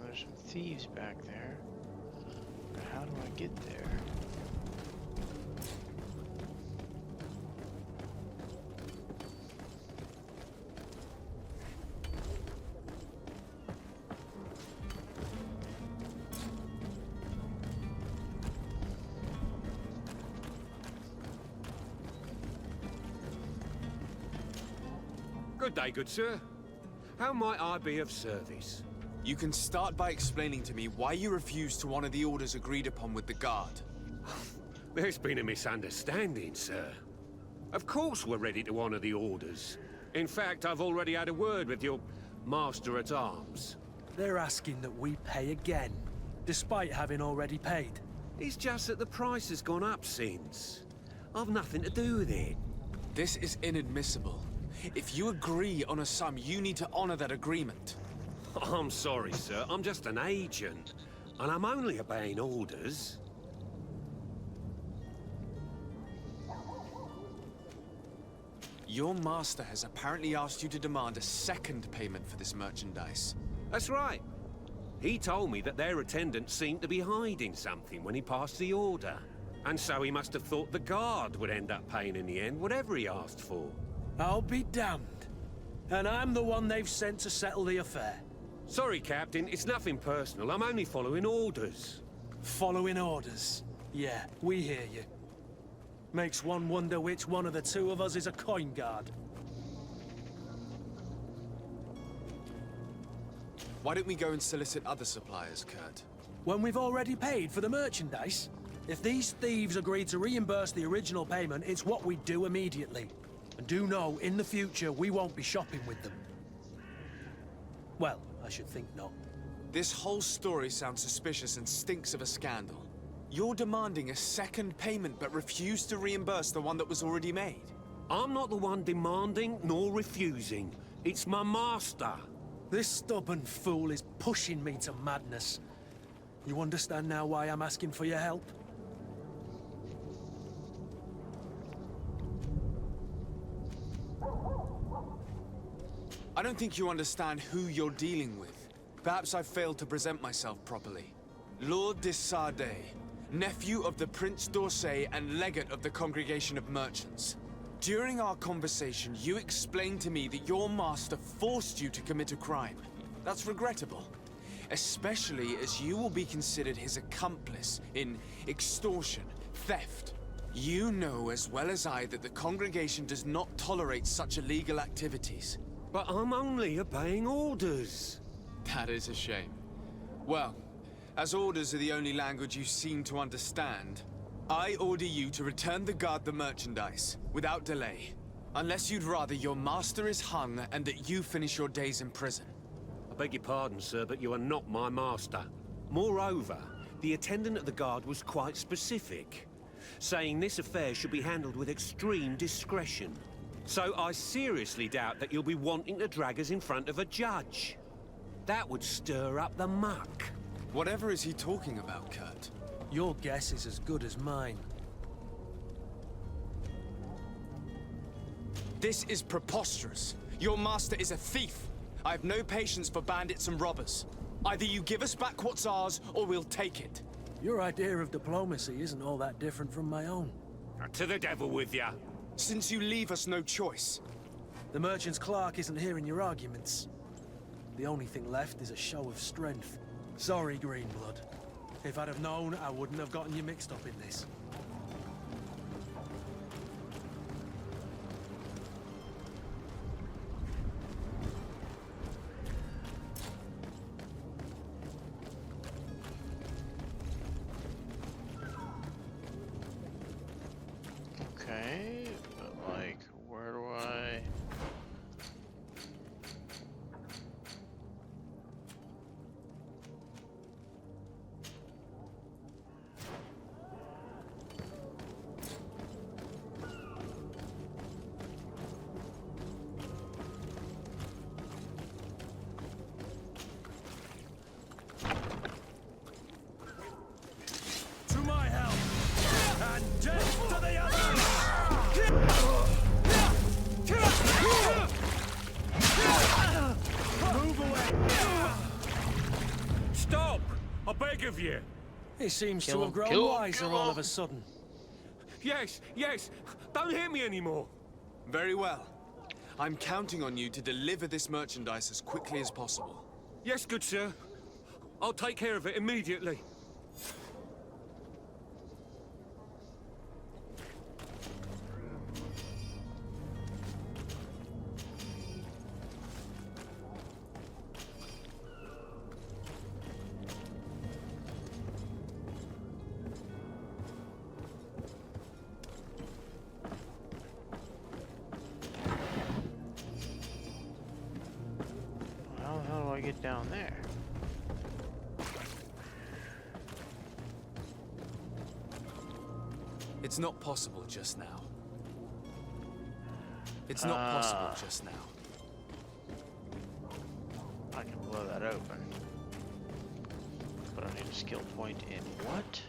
There's some thieves back there. But how do I get there? Good day, good sir. How might I be of service? You can start by explaining to me why you refused to honor the orders agreed upon with the guard. There's been a misunderstanding, sir. Of course we're ready to honor the orders. In fact, I've already had a word with your master-at-arms. They're asking that we pay again, despite having already paid. It's just that the price has gone up since. I've nothing to do with it. This is inadmissible. If you agree on a sum, you need to honor that agreement. I'm sorry, sir. I'm just an agent. And I'm only obeying orders. Your master has apparently asked you to demand a second payment for this merchandise. That's right. He told me that their attendant seemed to be hiding something when he passed the order. And so he must have thought the guard would end up paying in the end, whatever he asked for. I'll be damned. And I'm the one they've sent to settle the affair. Sorry, Captain. It's nothing personal. I'm only following orders. Following orders? Yeah, we hear you. Makes one wonder which one of the two of us is a coin guard. Why don't we go and solicit other suppliers, Kurt? When we've already paid for the merchandise? If these thieves agree to reimburse the original payment, it's what we do immediately. And do know, in the future, we won't be shopping with them. Well, I should think not. This whole story sounds suspicious and stinks of a scandal. You're demanding a second payment but refuse to reimburse the one that was already made. I'm not the one demanding nor refusing. It's my master. This stubborn fool is pushing me to madness. You understand now why I'm asking for your help? I don't think you understand who you're dealing with. Perhaps I failed to present myself properly. Lord de Sardet, nephew of the Prince d'Orsay and legate of the Congregation of Merchants. During our conversation, you explained to me that your master forced you to commit a crime. That's regrettable, especially as you will be considered his accomplice in extortion, theft. You know as well as I that the Congregation does not tolerate such illegal activities. But I'm only obeying orders. That is a shame. Well, as orders are the only language you seem to understand, I order you to return the guard the merchandise, without delay. Unless you'd rather your master is hung and that you finish your days in prison. I beg your pardon, sir, but you are not my master. Moreover, the attendant of the guard was quite specific, saying this affair should be handled with extreme discretion. So I seriously doubt that you'll be wanting to drag us in front of a judge. That would stir up the muck. Whatever is he talking about, Kurt? Your guess is as good as mine. This is preposterous. Your master is a thief. I have no patience for bandits and robbers. Either you give us back what's ours, or we'll take it. Your idea of diplomacy isn't all that different from my own. To the devil with you. Since you leave us no choice. The merchant's clerk isn't hearing your arguments. The only thing left is a show of strength. Sorry, Greenblood. If I'd have known, I wouldn't have gotten you mixed up in this. He seems Kill to him, have grown kill him, wiser kill all him. of a sudden. Yes, yes! Don't hit me anymore! Very well. I'm counting on you to deliver this merchandise as quickly as possible. Yes, good sir. I'll take care of it immediately. How do I get down there? It's not possible just now. It's not possible just now. I can blow that open. But I need a skill point in what?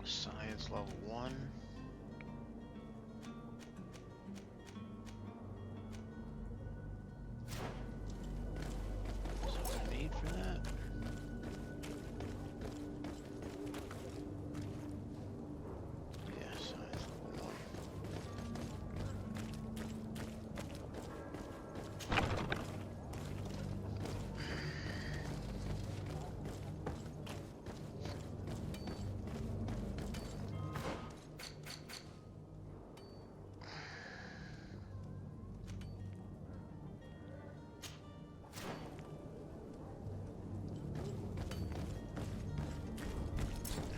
Science level 1. That's what I need for that. Yeah, science level 1.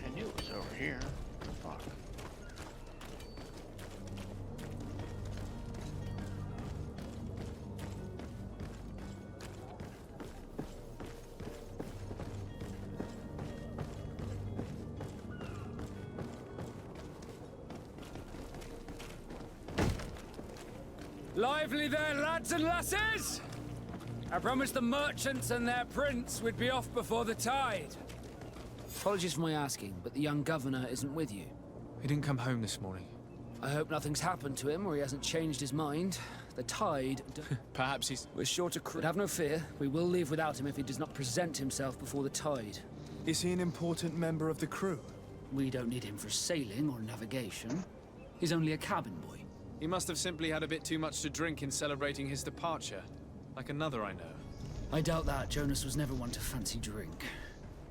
I knew it was over here. What the fuck? Lively there, lads and lasses! I promised the merchants and their prince we'd be off before the tide. Apologies for my asking, but the young governor isn't with you. He didn't come home this morning. I hope nothing's happened to him or he hasn't changed his mind. The tide... Perhaps he's... We're short a crew. But have no fear. We will leave without him if he does not present himself before the tide. Is he an important member of the crew? We don't need him for sailing or navigation. He's only a cabin boy. He must have simply had a bit too much to drink in celebrating his departure. Like another I know. I doubt that. Jonas was never one to fancy drink.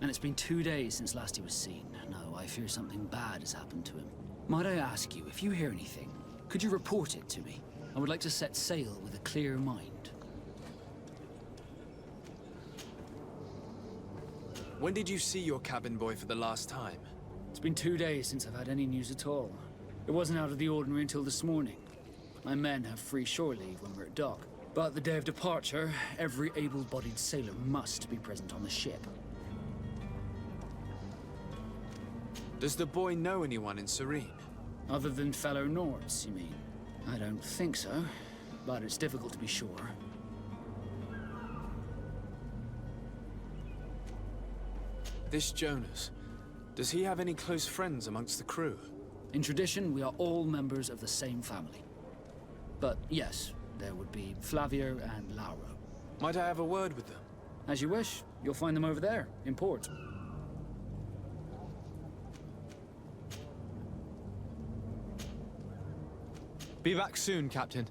And it's been 2 days since last he was seen. No, I fear something bad has happened to him. Might I ask you, if you hear anything, could you report it to me? I would like to set sail with a clear mind. When did you see your cabin boy for the last time? It's been 2 days since I've had any news at all. It wasn't out of the ordinary until this morning. My men have free shore leave when we're at dock. But the day of departure, every able-bodied sailor must be present on the ship. Does the boy know anyone in Serene? Other than fellow Nords, you mean? I don't think so, but it's difficult to be sure. This Jonas, does he have any close friends amongst the crew? In tradition, we are all members of the same family. But yes, there would be Flavio and Lauro. Might I have a word with them? As you wish. You'll find them over there, in port. Be back soon, Captain.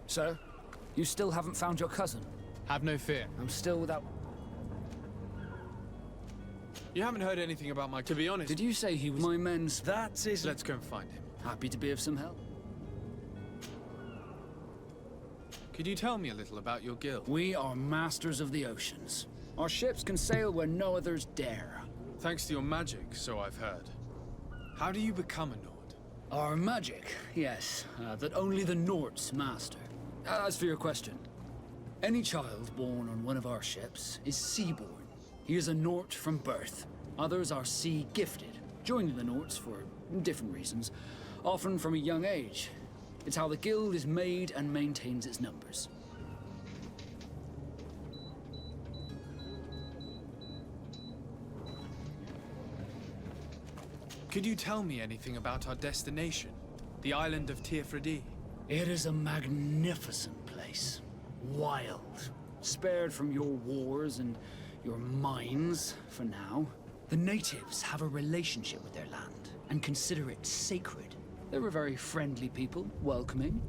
Sir, you still haven't found your cousin? Have no fear. I'm still without... You haven't heard anything about my... To be honest... Did you say he was my men's... That is... Let's go and find him. Happy to be of some help. Could you tell me a little about your guild? We are masters of the oceans. Our ships can sail where no others dare. Thanks to your magic, so I've heard. How do you become a Nord? Our magic, yes, that only the Nords master. As for your question, any child born on one of our ships is seaborn. He is a Nord from birth. Others are sea-gifted, joining the Nords for different reasons, often from a young age. It's how the guild is made and maintains its numbers. Could you tell me anything about our destination? The island of Tirfredi? It is a magnificent place. Wild. Spared from your wars and your mines, for now. The natives have a relationship with their land and consider it sacred. They're a very friendly people, welcoming,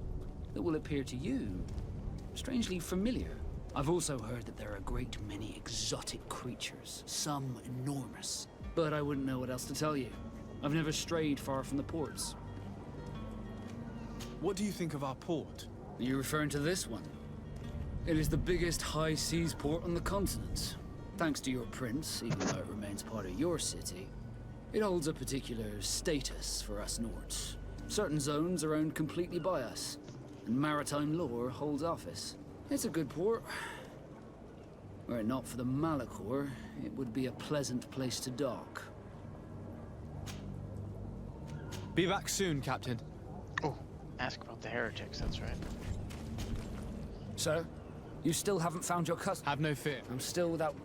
that will appear to you strangely familiar. I've also heard that there are a great many exotic creatures, some enormous. But I wouldn't know what else to tell you. I've never strayed far from the ports. What do you think of our port? Are you referring to this one? It is the biggest high seas port on the continent. Thanks to your prince, even though it remains part of your city, it holds a particular status for us Nords. Certain zones are owned completely by us, and maritime law holds office. It's a good port. Were it not for the Malachor, it would be a pleasant place to dock. Be back soon, Captain. Oh, ask about the heretics, that's right. Sir, you still haven't found your cousin? Have no fear. I'm still without...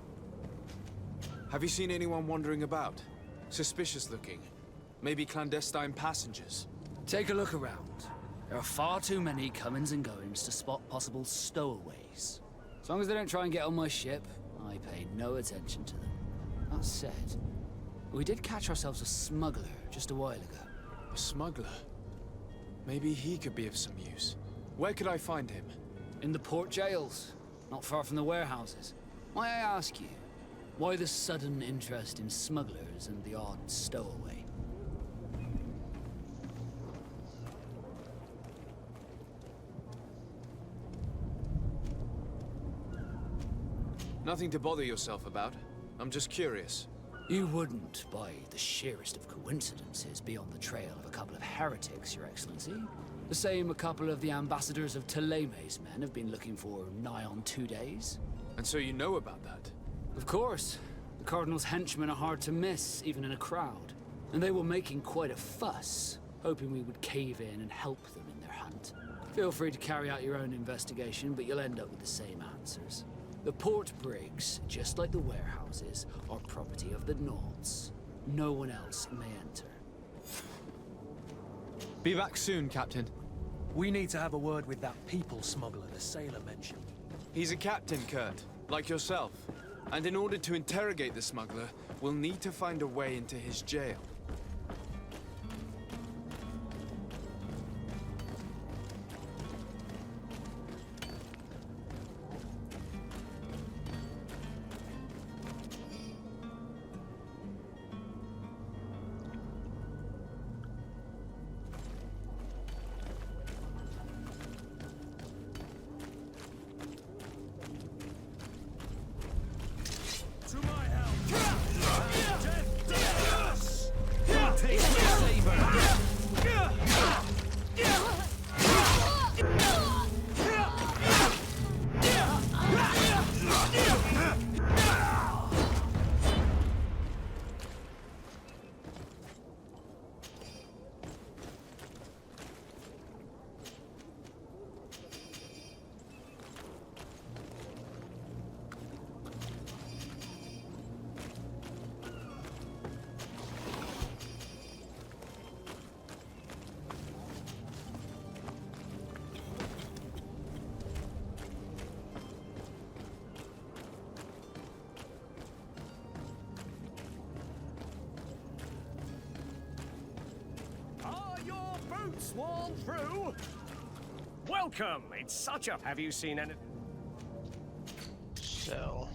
Have you seen anyone wandering about? Suspicious looking. Maybe clandestine passengers? Take a look around. There are far too many comings and goings to spot possible stowaways. As long as they don't try and get on my ship, I pay no attention to them. That said, we did catch ourselves a smuggler just a while ago. A smuggler? Maybe he could be of some use. Where could I find him? In the port jails, not far from the warehouses. May I ask you, why the sudden interest in smugglers and the odd stowaway? Nothing to bother yourself about. I'm just curious. You wouldn't, by the sheerest of coincidences, be on the trail of a couple of heretics, Your Excellency. The same a couple of the ambassadors of Ptolemy's men have been looking for nigh on 2 days. And so you know about that? Of course. The Cardinal's henchmen are hard to miss, even in a crowd. And they were making quite a fuss, hoping we would cave in and help them in their hunt. Feel free to carry out your own investigation, but you'll end up with the same answers. The port brigs, just like the warehouses, are property of the Nords. No one else may enter. Be back soon, Captain. We need to have a word with that people smuggler the sailor mentioned. He's a captain, Kurt, like yourself. And in order to interrogate the smuggler, we'll need to find a way into his jail. Sworn through? Welcome! It's such a... Have you seen any... So...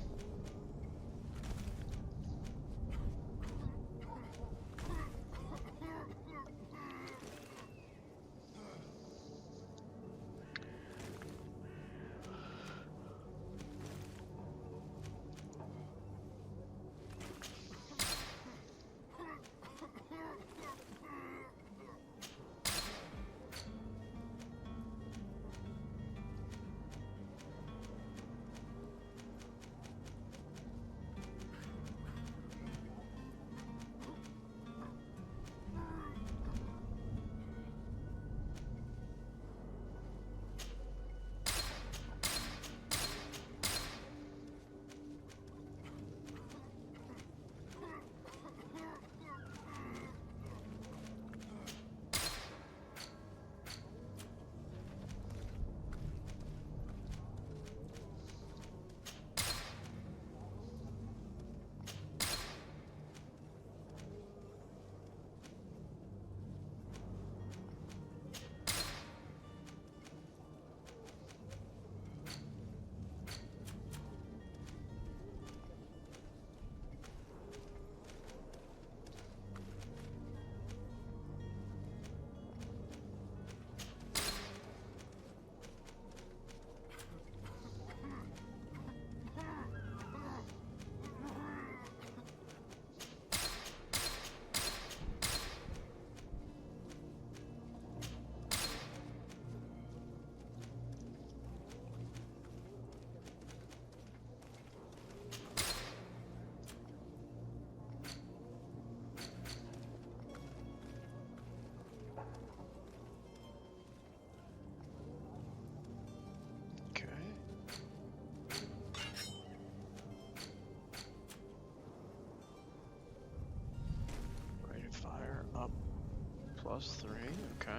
+3, okay.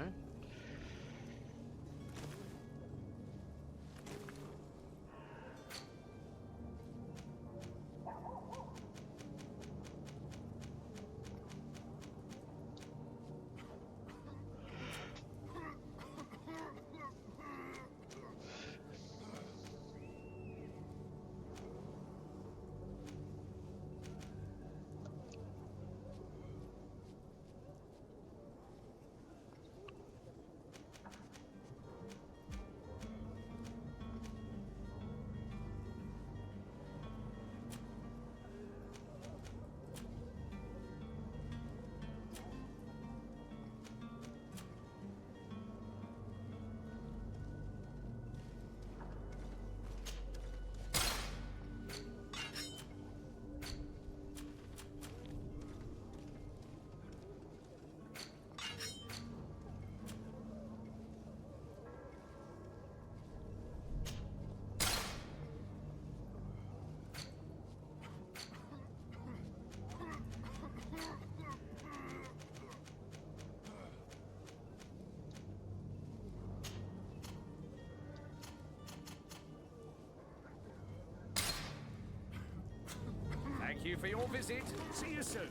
Thank you for your visit. See you soon.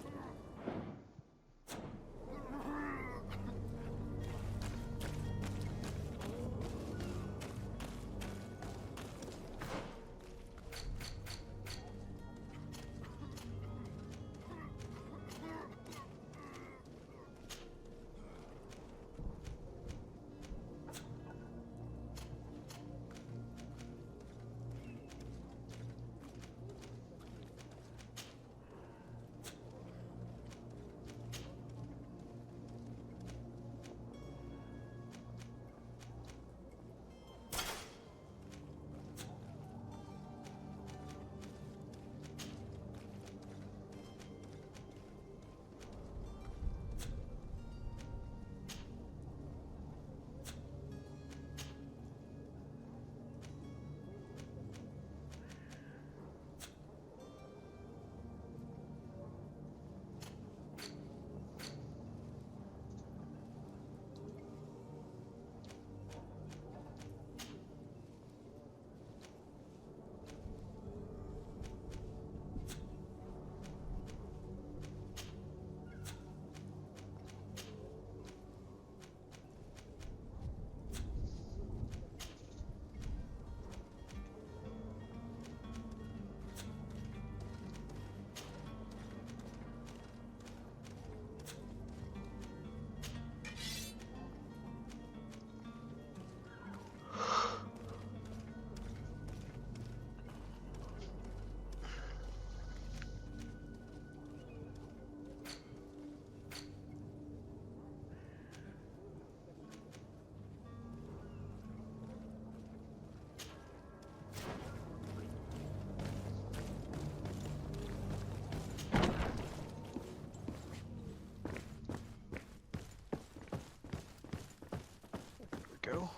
Go.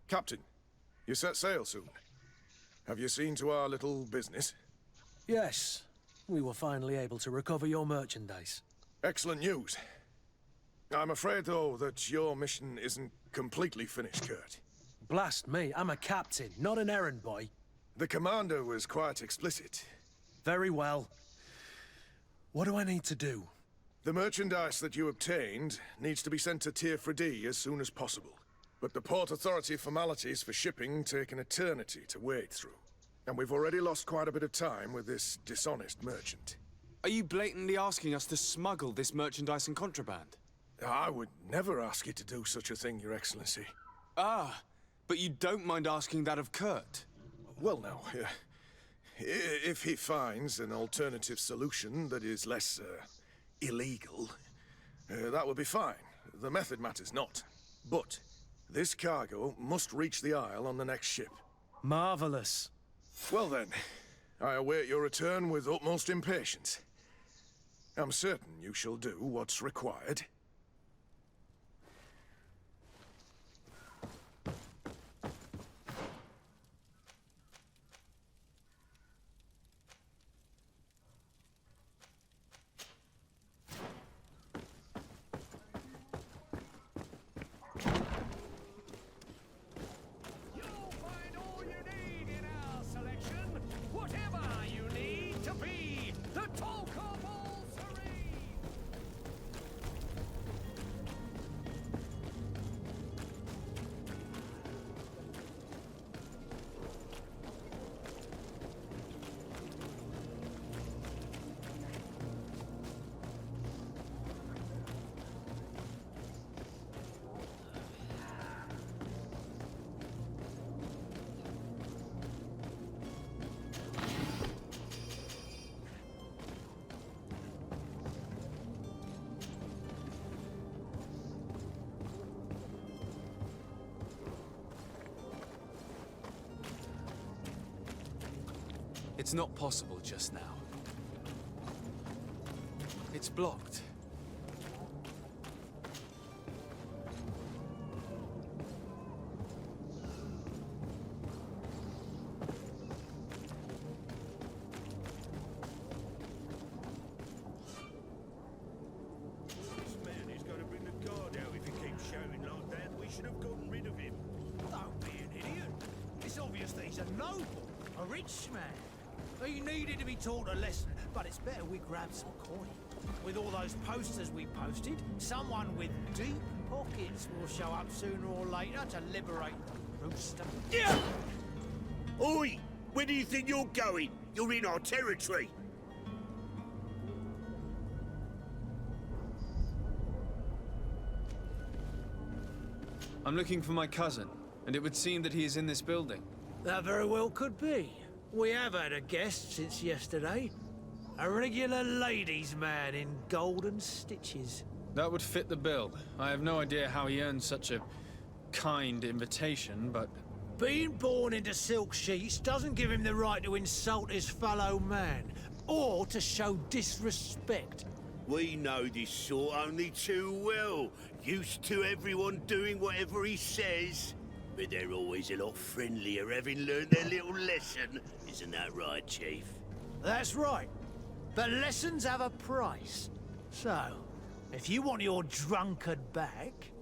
Captain, you set sail soon. Have you seen to our little business? Yes. We were finally able to recover your merchandise. Excellent news. I'm afraid, though, that your mission isn't completely finished, Kurt. Blast me, I'm a captain, not an errand boy. The commander was quite explicit. Very well. What do I need to do? The merchandise that you obtained needs to be sent to Tier 4D as soon as possible. But the Port Authority formalities for shipping take an eternity to wade through. And we've already lost quite a bit of time with this dishonest merchant. Are you blatantly asking us to smuggle this merchandise and contraband? I would never ask you to do such a thing, Your Excellency. Ah, but you don't mind asking that of Kurt? Well, now, if he finds an alternative solution that is less, illegal, that would be fine. The method matters not. But this cargo must reach the Isle on the next ship. Marvelous. Well then, I await your return with utmost impatience. I'm certain you shall do what's required. It's not possible just now. It's blocked. This man is going to bring the guard out if he keeps shouting like that. We should have gotten rid of him. Don't be an idiot. It's obvious that he's a noble, a rich man. He needed to be taught a lesson, but it's better we grab some coin. With all those posters we posted, someone with deep pockets will show up sooner or later to liberate the rooster. Yeah! Oi! Where do you think you're going? You're in our territory. I'm looking for my cousin, and it would seem that he is in this building. That very well could be. We have had a guest since yesterday. A regular ladies' man in golden stitches. That would fit the bill. I have no idea how he earned such a kind invitation, but... Being born into silk sheets doesn't give him the right to insult his fellow man, or to show disrespect. We know this sort only too well. Used to everyone doing whatever he says. But they're always a lot friendlier having learned their little lesson. Isn't that right, Chief? That's right. But lessons have a price. So, if you want your drunkard back...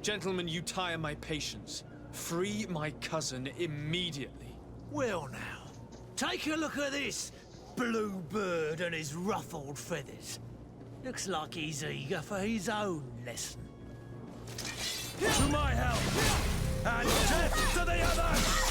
Gentlemen, you tire my patience. Free my cousin immediately. Well now, take a look at this blue bird and his ruffled feathers. Looks like he's eager for his own lesson. To my help! And death to the others!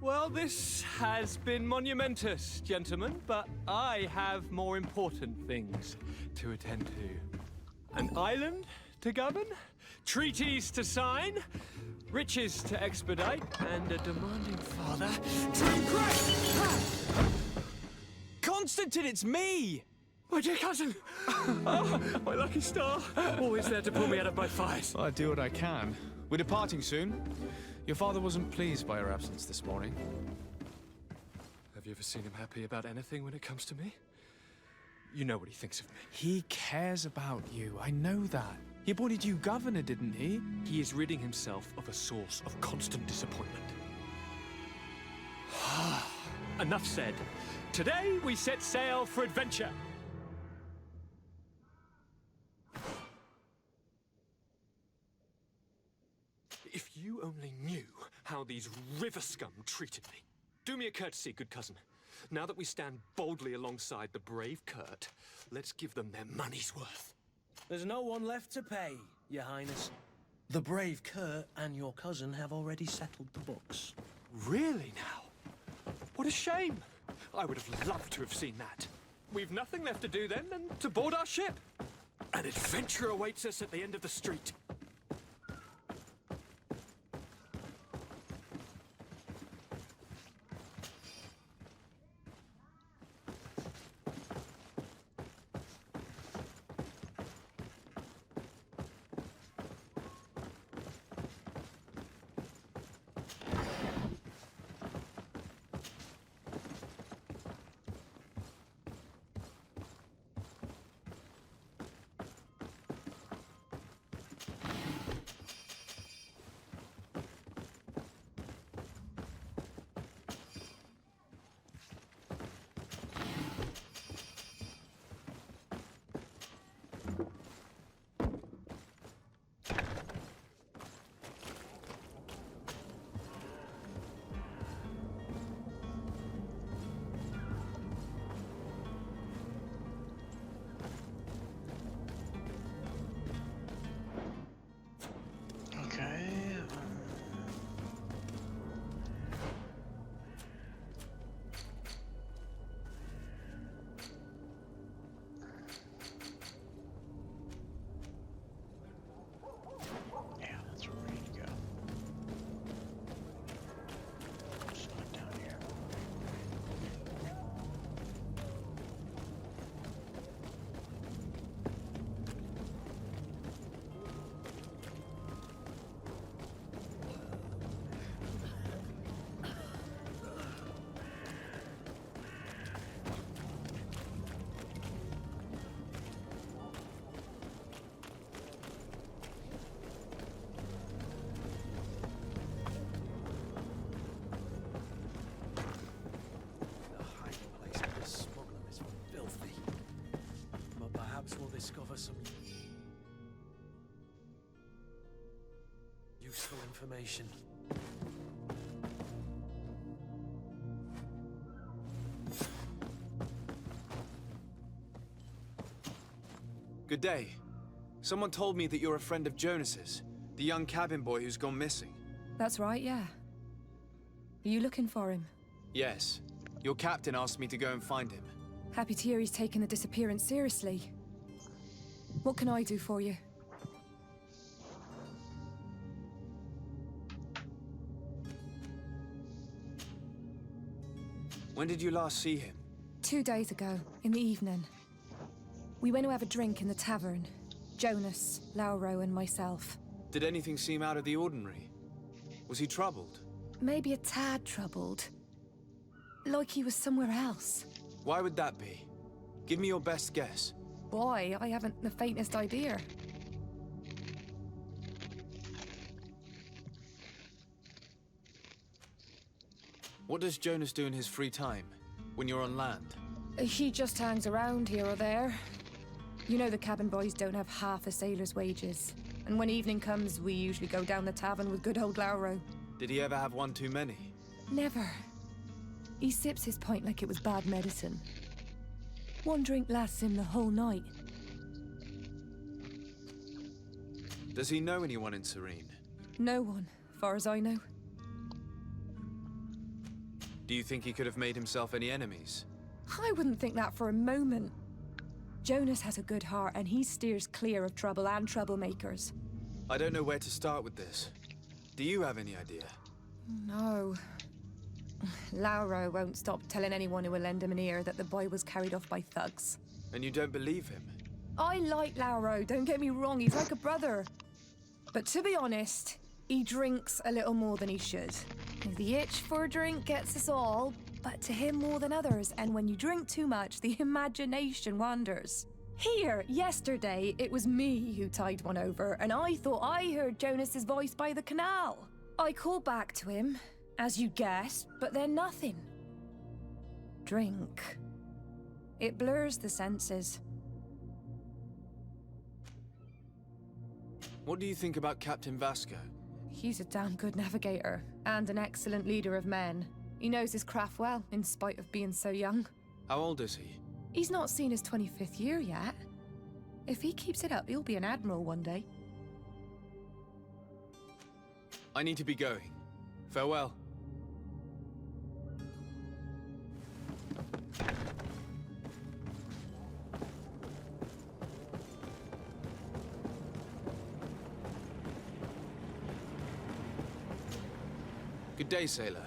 Well, this has been monumentous, gentlemen, but I have more important things to attend to. An island to govern, treaties to sign, riches to expedite, and a demanding father to impress! Constantine, it's me! My dear cousin! Oh, my lucky star! Always there to pull me out of my fight. Well, I do what I can. We're departing soon. Your father wasn't pleased by your absence this morning. Have you ever seen him happy about anything when it comes to me? You know what he thinks of me. He cares about you, I know that. He appointed you governor, didn't he? He is ridding himself of a source of constant disappointment. enough said. Today we set sail for adventure. If you only knew how these river scum treated me. Do me a courtesy, good cousin. Now that we stand boldly alongside the brave Kurt, let's give them their money's worth. There's no one left to pay, Your Highness. The brave Kurt and your cousin have already settled the books. Really now? What a shame. I would have loved to have seen that. We've nothing left to do then than to board our ship. An adventure awaits us at the end of the street. We'll discover some useful information. Good day. Someone told me that you're a friend of Jonas's, the young cabin boy who's gone missing. That's right, yeah. Are you looking for him? Yes. Your captain asked me to go and find him. Happy to hear he's taken the disappearance seriously. What can I do for you? When did you last see him? 2 days ago, in the evening. We went to have a drink in the tavern. Jonas, Lauro, and myself. Did anything seem out of the ordinary? Was he troubled? Maybe a tad troubled. Like he was somewhere else. Why would that be? Give me your best guess. Boy, I haven't the faintest idea. What does Jonas do in his free time, when you're on land? He just hangs around here or there. You know the cabin boys don't have half a sailor's wages. And when evening comes, we usually go down the tavern with good old Lauro. Did he ever have one too many? Never. He sips his pint like it was bad medicine. One drink lasts him the whole night. Does he know anyone in Serene? No one, far as I know. Do you think he could have made himself any enemies? I wouldn't think that for a moment. Jonas has a good heart and he steers clear of trouble and troublemakers. I don't know where to start with this. Do you have any idea? No. Lauro won't stop telling anyone who will lend him an ear that the boy was carried off by thugs. And you don't believe him? I like Lauro, don't get me wrong, he's like a brother. But to be honest, he drinks a little more than he should. The itch for a drink gets us all, but to him more than others, and when you drink too much, the imagination wanders. Here, yesterday, it was me who tied one over, and I thought I heard Jonas's voice by the canal. I called back to him, as you guessed, but then nothing. Drink. It blurs the senses. What do you think about Captain Vasco? He's a damn good navigator, and an excellent leader of men. He knows his craft well, in spite of being so young. How old is he? He's not seen his 25th year yet. If he keeps it up, he'll be an admiral one day. I need to be going. Farewell. Good day, sailor.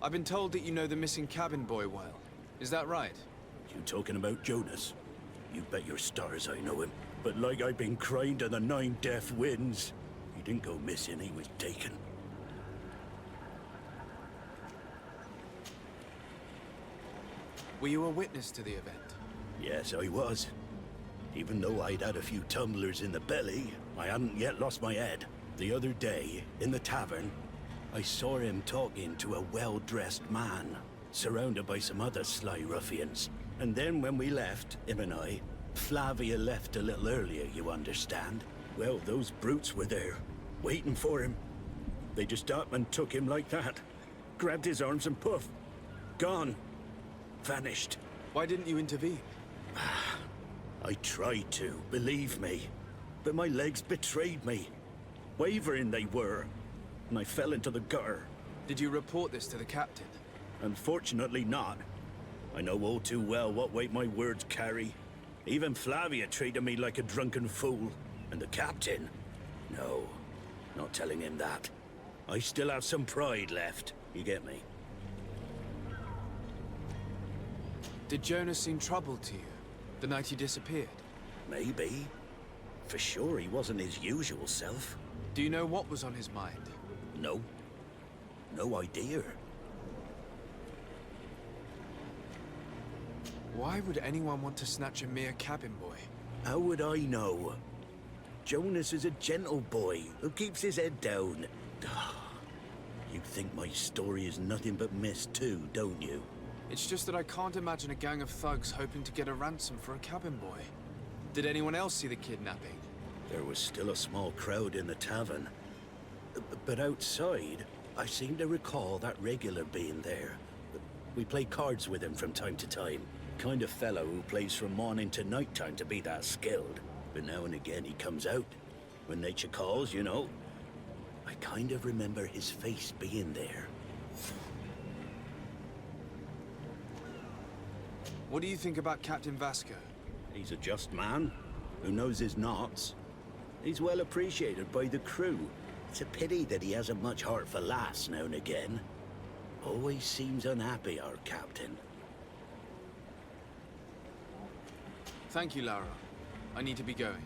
I've been told that you know the missing cabin boy well. Is that right? You talking about Jonas? You bet your stars I know him. But like I've been crying to the 9 deaf winds, he didn't go missing, he was taken. Were you a witness to the event? Yes, I was. Even though I'd had a few tumblers in the belly, I hadn't yet lost my head. The other day, in the tavern, I saw him talking to a well-dressed man, surrounded by some other sly ruffians. And then when we left, him and I, Flavia left a little earlier, you understand. Well, those brutes were there, waiting for him. They just up and took him like that. Grabbed his arms and poof, gone. Vanished. Why didn't you intervene? I tried to, believe me. But my legs betrayed me. Wavering they were. And I fell into the gutter. Did you report this to the captain? Unfortunately not. I know all too well what weight my words carry. Even Flavia treated me like a drunken fool. And the captain? No, not telling him that. I still have some pride left. You get me? Did Jonas seem troubled to you the night he disappeared? Maybe. For sure he wasn't his usual self. Do you know what was on his mind? No. No idea. Why would anyone want to snatch a mere cabin boy? How would I know? Jonas is a gentle boy who keeps his head down. You think my story is nothing but mist too, don't you? It's just that I can't imagine a gang of thugs hoping to get a ransom for a cabin boy. Did anyone else see the kidnapping? There was still a small crowd in the tavern. But outside, I seem to recall that regular being there. We play cards with him from time to time. Kind of fellow who plays from morning to night time to be that skilled. But now and again he comes out. When nature calls, you know. I kind of remember his face being there. What do you think about Captain Vasco? He's a just man who knows his knots. He's well appreciated by the crew. It's a pity that he hasn't much heart for laughs now and again. Always seems unhappy, our captain. Thank you, Lara. I need to be going.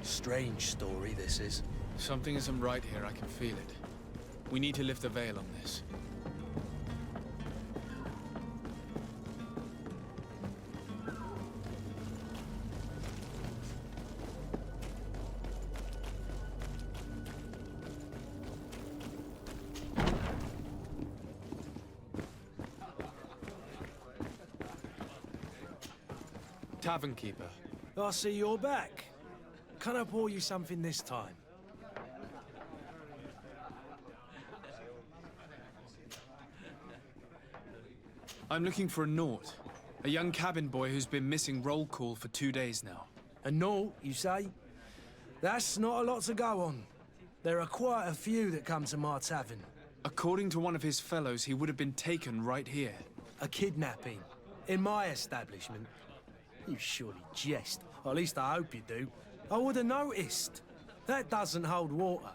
Strange story, this is. Something isn't right here, I can feel it. We need to lift the veil on this. Tavern keeper. I see you're back. Can I pour you something this time? I'm looking for a Naut. A young cabin boy who's been missing roll call for 2 days now. A Naut, you say? That's not a lot to go on. There are quite a few that come to my tavern. According to one of his fellows, he would have been taken right here. A kidnapping? In my establishment? You surely jest. Or at least I hope you do. I would have noticed. That doesn't hold water.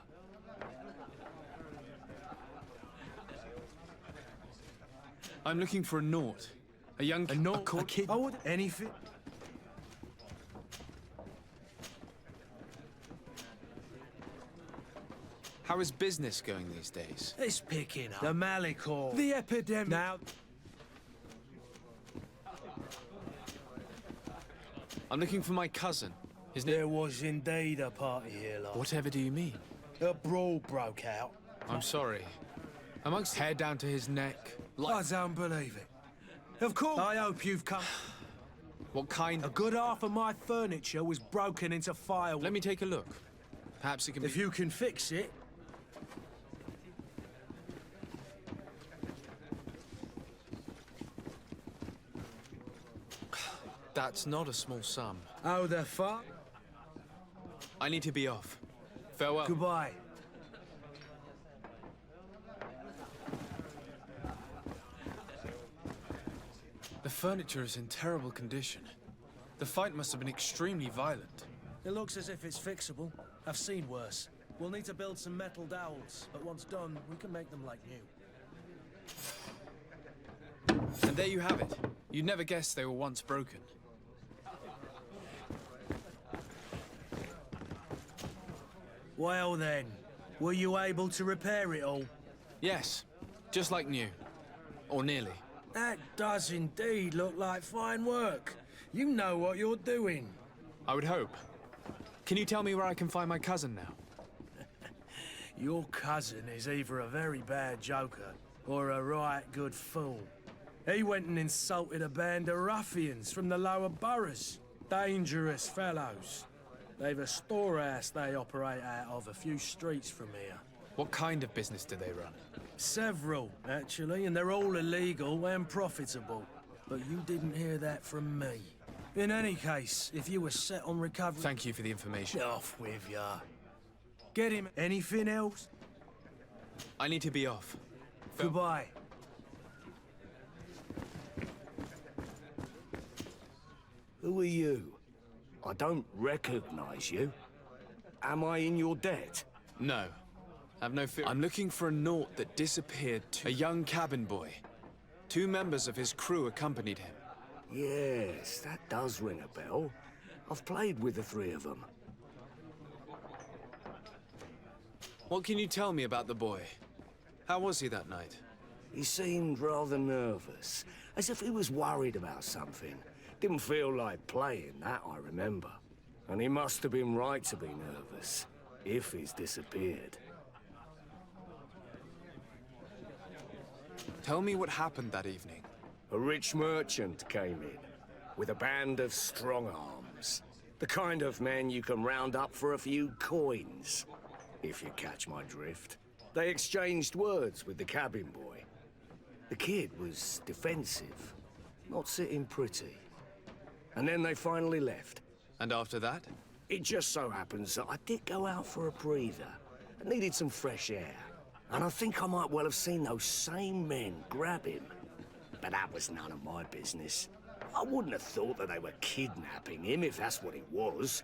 I'm looking for a Naut. A young... A Naut? A kid? I would... Anything? How is business going these days? It's picking up. The Malicor. The epidemic. Now... I'm looking for my cousin. His name... There was indeed a party here last... Whatever do you mean? A brawl broke out. I'm sorry. Amongst hair down to his neck... I don't believe it. Of course. I hope you've come. What kind? A good half of my furniture was broken into firewood. Let me take a look. Perhaps it can be... If you can fix it. That's not a small sum. Oh, the fuck? I need to be off. Farewell. Goodbye. The furniture is in terrible condition. The fight must have been extremely violent. It looks as if it's fixable. I've seen worse. We'll need to build some metal dowels, but once done, we can make them like new. And there you have it. You'd never guess they were once broken. Well then, were you able to repair it all? Yes, just like new. Or nearly. That does indeed look like fine work. You know what you're doing. I would hope. Can you tell me where I can find my cousin now? Your cousin is either a very bad joker or a right good fool. He went and insulted a band of ruffians from the lower boroughs. Dangerous fellows. They've a storehouse they operate out of a few streets from here. What kind of business do they run? Several, actually, and they're all illegal and profitable. But you didn't hear that from me. In any case, if you were set on recovery... Thank you for the information. Off with ya. Get him. Anything else? I need to be off. Goodbye. Who are you? I don't recognize you. Am I in your debt? No. Have no fear. I'm looking for a naught that disappeared to a young cabin boy. 2 members of his crew accompanied him. Yes, that does ring a bell. I've played with the 3 of them. What can you tell me about the boy? How was he that night? He seemed rather nervous, as if he was worried about something. Didn't feel like playing, that I remember. And he must have been right to be nervous, if he's disappeared. Tell me what happened that evening. A rich merchant came in, with a band of strong-arms. The kind of men you can round up for a few coins, if you catch my drift. They exchanged words with the cabin boy. The kid was defensive, not sitting pretty. And then they finally left. And after that? It just so happens that I did go out for a breather. I needed some fresh air. And I think I might well have seen those same men grab him. But that was none of my business. I wouldn't have thought that they were kidnapping him, if that's what it was.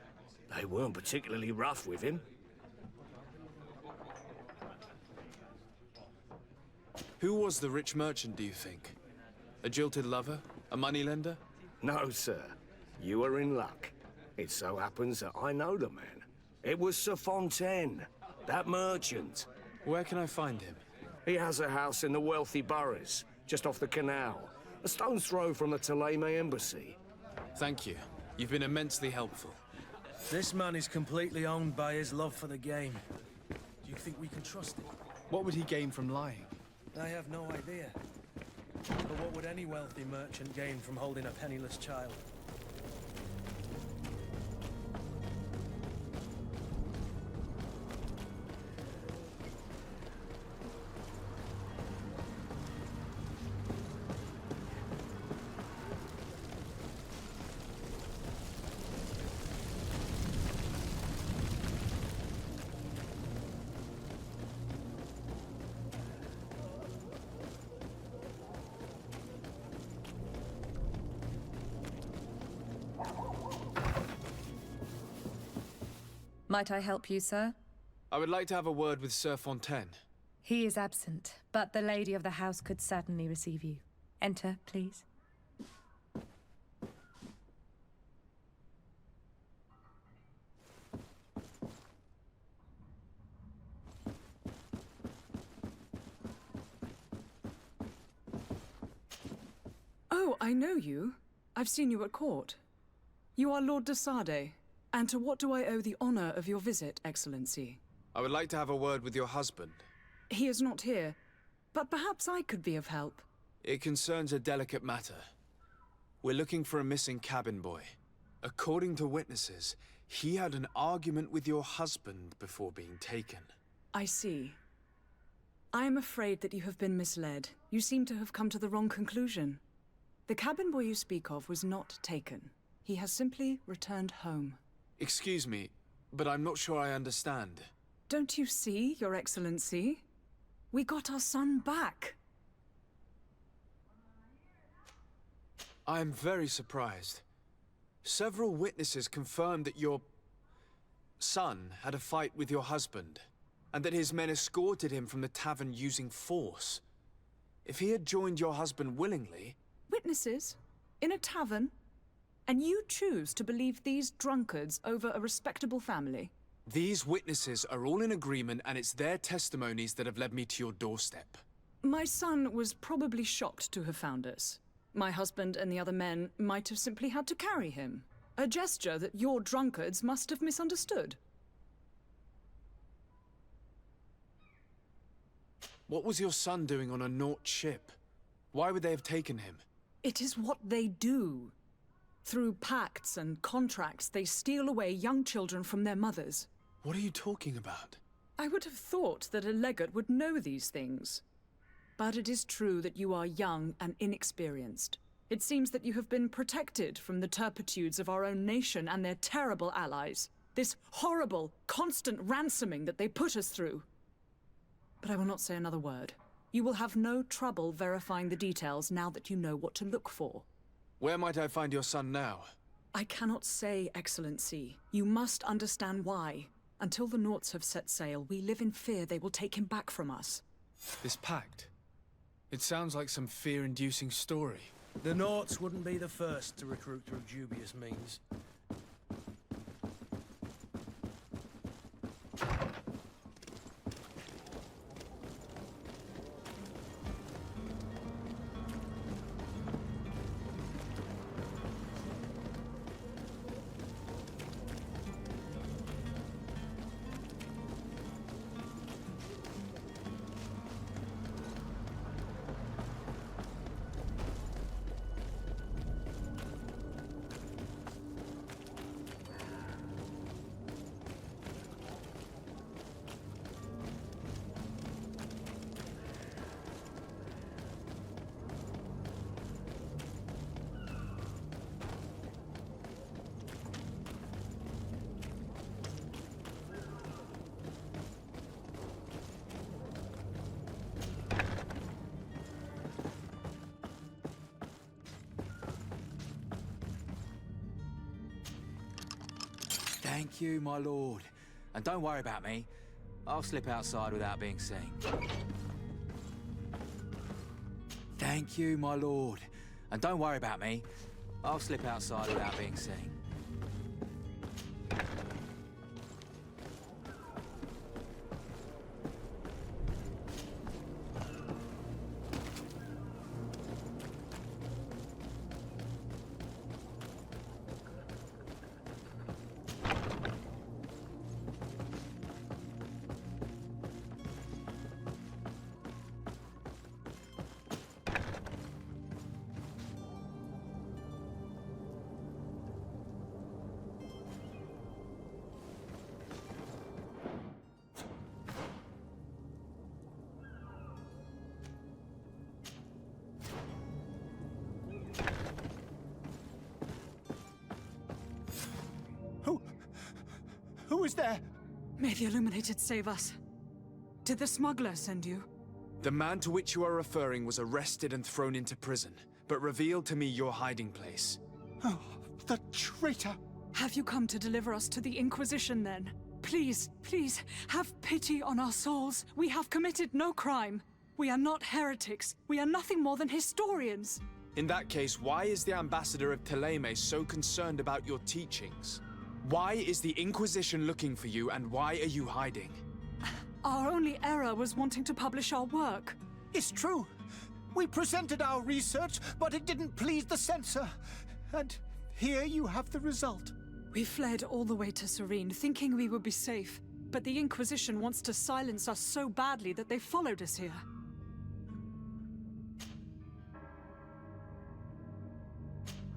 They weren't particularly rough with him. Who was the rich merchant, do you think? A jilted lover? A moneylender? No, sir. You are in luck. It so happens that I know the man. It was Sir Fontaine, that merchant. Where can I find him? He has a house in the wealthy boroughs, just off the canal. A stone's throw from the Theleme embassy. Thank you. You've been immensely helpful. This man is completely owned by his love for the game. Do you think we can trust him? What would he gain from lying? I have no idea. But what would any wealthy merchant gain from holding a penniless child? Might I help you, sir? I would like to have a word with Sir Fontaine. He is absent, but the lady of the house could certainly receive you. Enter, please. Oh, I know you. I've seen you at court. You are Lord de Sade. And to what do I owe the honor of your visit, Excellency? I would like to have a word with your husband. He is not here, but perhaps I could be of help. It concerns a delicate matter. We're looking for a missing cabin boy. According to witnesses, he had an argument with your husband before being taken. I see. I am afraid that you have been misled. You seem to have come to the wrong conclusion. The cabin boy you speak of was not taken. He has simply returned home. Excuse me, but I'm not sure I understand. Don't you see, Your Excellency? We got our son back. I am very surprised. Several witnesses confirmed that your son had a fight with your husband, and that his men escorted him from the tavern using force. If he had joined your husband willingly... Witnesses? In a tavern? And you choose to believe these drunkards over a respectable family? These witnesses are all in agreement, and it's their testimonies that have led me to your doorstep. My son was probably shocked to have found us. My husband and the other men might have simply had to carry him. A gesture that your drunkards must have misunderstood. What was your son doing on a Naut ship? Why would they have taken him? It is what they do. Through pacts and contracts, they steal away young children from their mothers. What are you talking about? I would have thought that a legate would know these things. But it is true that you are young and inexperienced. It seems that you have been protected from the turpitudes of our own nation and their terrible allies. This horrible, constant ransoming that they put us through. But I will not say another word. You will have no trouble verifying the details now that you know what to look for. Where might I find your son now? I cannot say, Excellency. You must understand why. Until the Nauts have set sail, we live in fear they will take him back from us. This pact? It sounds like some fear-inducing story. The Nauts wouldn't be the first to recruit through dubious means. Thank you, my lord. And don't worry about me. I'll slip outside without being seen. Thank you, my lord. And don't worry about me. I'll slip outside without being seen. Who is there? May the Illuminated save us. Did the smuggler send you? The man to which you are referring was arrested and thrown into prison, but revealed to me your hiding place. Oh, the traitor! Have you come to deliver us to the Inquisition, then? Please, please, have pity on our souls. We have committed no crime. We are not heretics. We are nothing more than historians. In that case, why is the ambassador of Teleme so concerned about your teachings? Why is the Inquisition looking for you, and why are you hiding? Our only error was wanting to publish our work. It's true. We presented our research, but it didn't please the censor. And here you have the result. We fled all the way to Serene, thinking we would be safe. But the Inquisition wants to silence us so badly that they followed us here.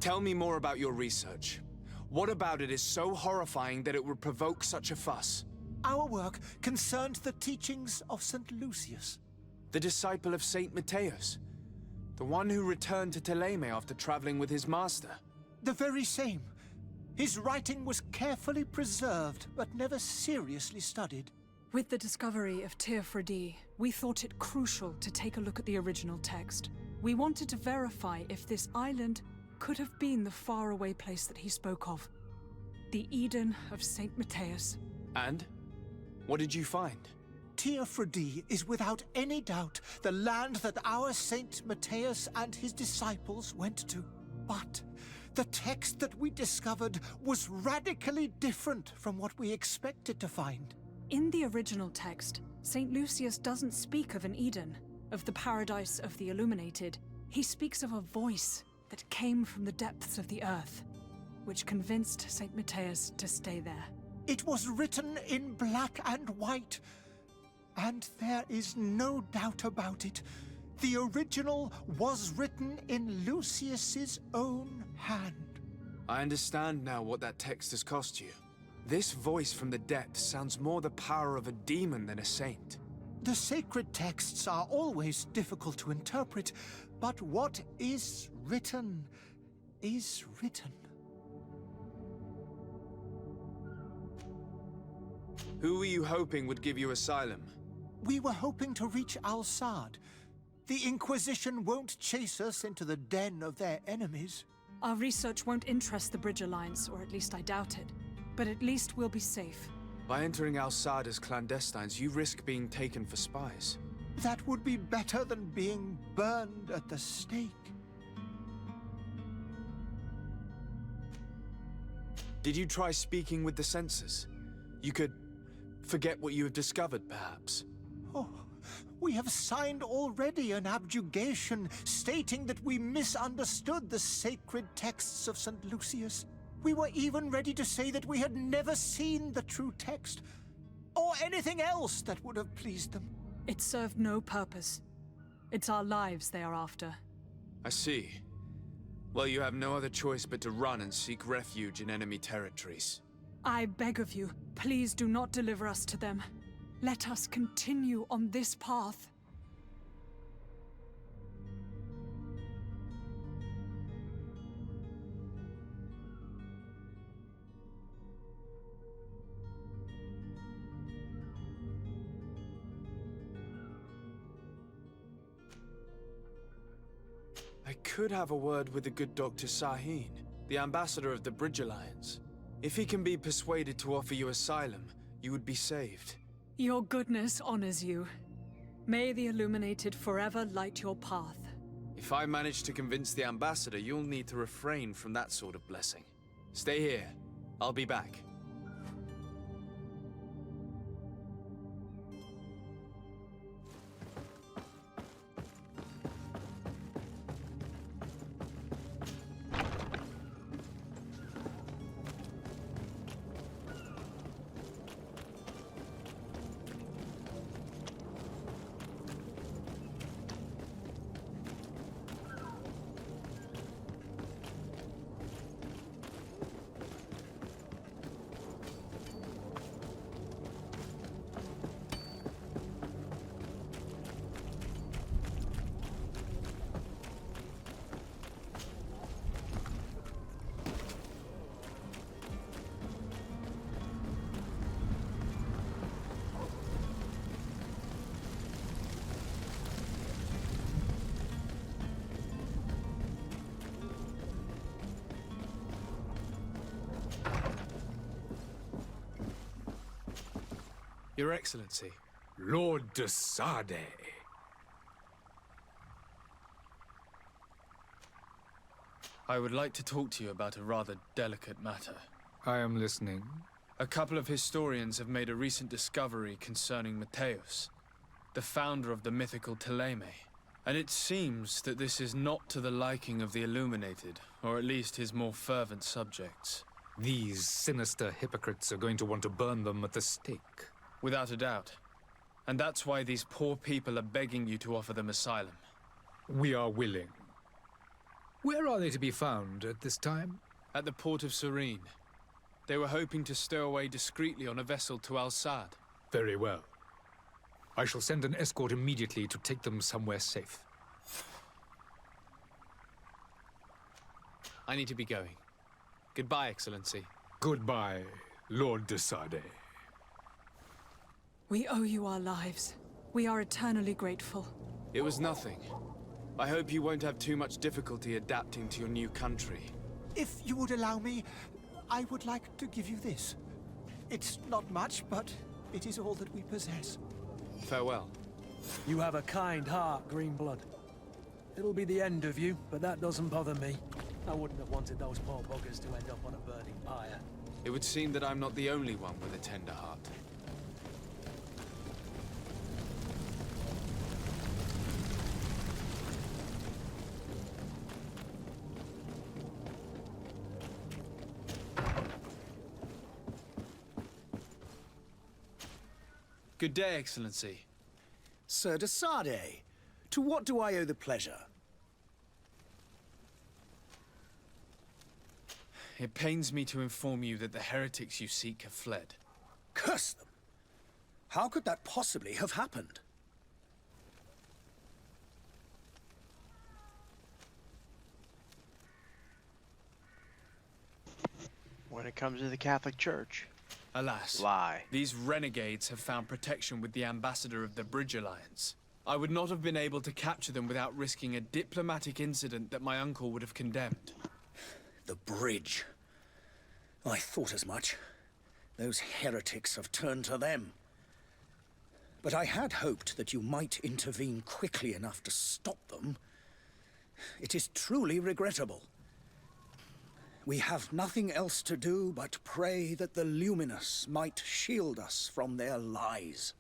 Tell me more about your research. What about it is so horrifying that it would provoke such a fuss? Our work concerned the teachings of St. Lucius. The disciple of St. Matthias? The one who returned to Teleme after traveling with his master? The very same. His writing was carefully preserved, but never seriously studied. With the discovery of Teofredi, we thought it crucial to take a look at the original text. We wanted to verify if this island could have been the faraway place that he spoke of. The Eden of St. Matthias. And? What did you find? Teofredi is without any doubt the land that our Saint Matthias and his disciples went to. But the text that we discovered was radically different from what we expected to find. In the original text, St. Lucius doesn't speak of an Eden, of the paradise of the illuminated. He speaks of a voice that came from the depths of the earth, which convinced St. Matthias to stay there. It was written in black and white, and there is no doubt about it. The original was written in Lucius's own hand. I understand now what that text has cost you. This voice from the depths sounds more the power of a demon than a saint. The sacred texts are always difficult to interpret, but what is written is written. Who were you hoping would give you asylum? We were hoping to reach Al-Sad. The Inquisition won't chase us into the den of their enemies. Our research won't interest the Bridge Alliance, or at least I doubt it. But at least we'll be safe. By entering Al-Sad as clandestines, you risk being taken for spies. That would be better than being burned at the stake. Did you try speaking with the censors? You could forget what you have discovered, perhaps. Oh, we have signed already an abjugation stating that we misunderstood the sacred texts of St. Lucius. We were even ready to say that we had never seen the true text, or anything else that would have pleased them. It served no purpose. It's our lives they are after. I see. Well, you have no other choice but to run and seek refuge in enemy territories. I beg of you, please do not deliver us to them. Let us continue on this path. I could have a word with the good Dr. Sahin, the ambassador of the Bridge Alliance. If he can be persuaded to offer you asylum, you would be saved. Your goodness honors you. May the Illuminated forever light your path. If I manage to convince the ambassador, you'll need to refrain from that sort of blessing. Stay here. I'll be back. Your Excellency. Lord de Sade. I would like to talk to you about a rather delicate matter. I am listening. A couple of historians have made a recent discovery concerning Matthias, the founder of the mythical Teleme. And it seems that this is not to the liking of the Illuminated, or at least his more fervent subjects. These sinister hypocrites are going to want to burn them at the stake. Without a doubt. And that's why these poor people are begging you to offer them asylum. We are willing. Where are they to be found at this time? At the port of Serene. They were hoping to stow away discreetly on a vessel to Al-Sad. Very well. I shall send an escort immediately to take them somewhere safe. I need to be going. Goodbye, Excellency. Goodbye, Lord de Sade. We owe you our lives. We are eternally grateful. It was nothing. I hope you won't have too much difficulty adapting to your new country. If you would allow me, I would like to give you this. It's not much, but it is all that we possess. Farewell. You have a kind heart, Greenblood. It'll be the end of you, but that doesn't bother me. I wouldn't have wanted those poor buggers to end up on a burning pyre. It would seem that I'm not the only one with a tender heart. Good day, Excellency. Sir de Sade, to what do I owe the pleasure? It pains me to inform you that the heretics you seek have fled. Curse them! How could that possibly have happened? When it comes to the Catholic Church. Alas, lie. These renegades have found protection with the ambassador of the Bridge Alliance. I would not have been able to capture them without risking a diplomatic incident that my uncle would have condemned. The bridge. I thought as much. Those heretics have turned to them. But I had hoped that you might intervene quickly enough to stop them. It is truly regrettable. We have nothing else to do but pray that the Luminous might shield us from their lies.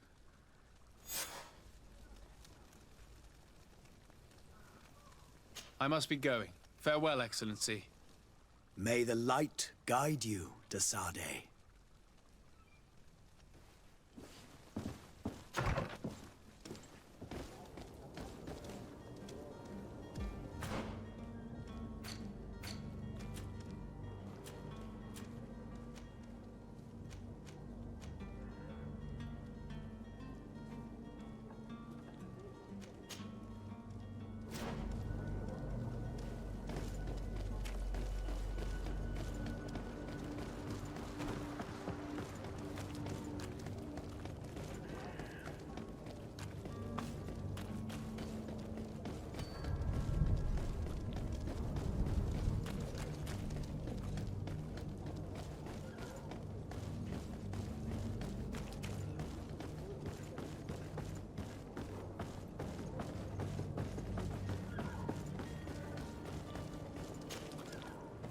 I must be going. Farewell, Excellency. May the light guide you, de Sade.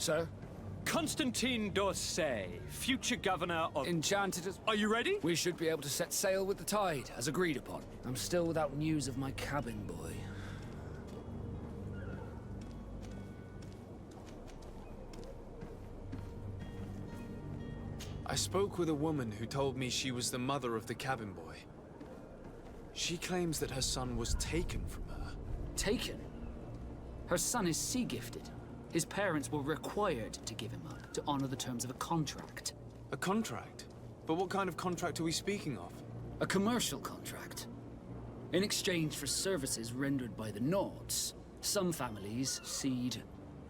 Sir? Constantine d'Orsay, future governor of... Enchanted as... Are you ready? We should be able to set sail with the tide, as agreed upon. I'm still without news of my cabin boy. I spoke with a woman who told me she was the mother of the cabin boy. She claims that her son was taken from her. Taken? Her son is sea-gifted. His parents were required to give him up, to honor the terms of a contract. A contract? But what kind of contract are we speaking of? A commercial contract. In exchange for services rendered by the Nords, some families cede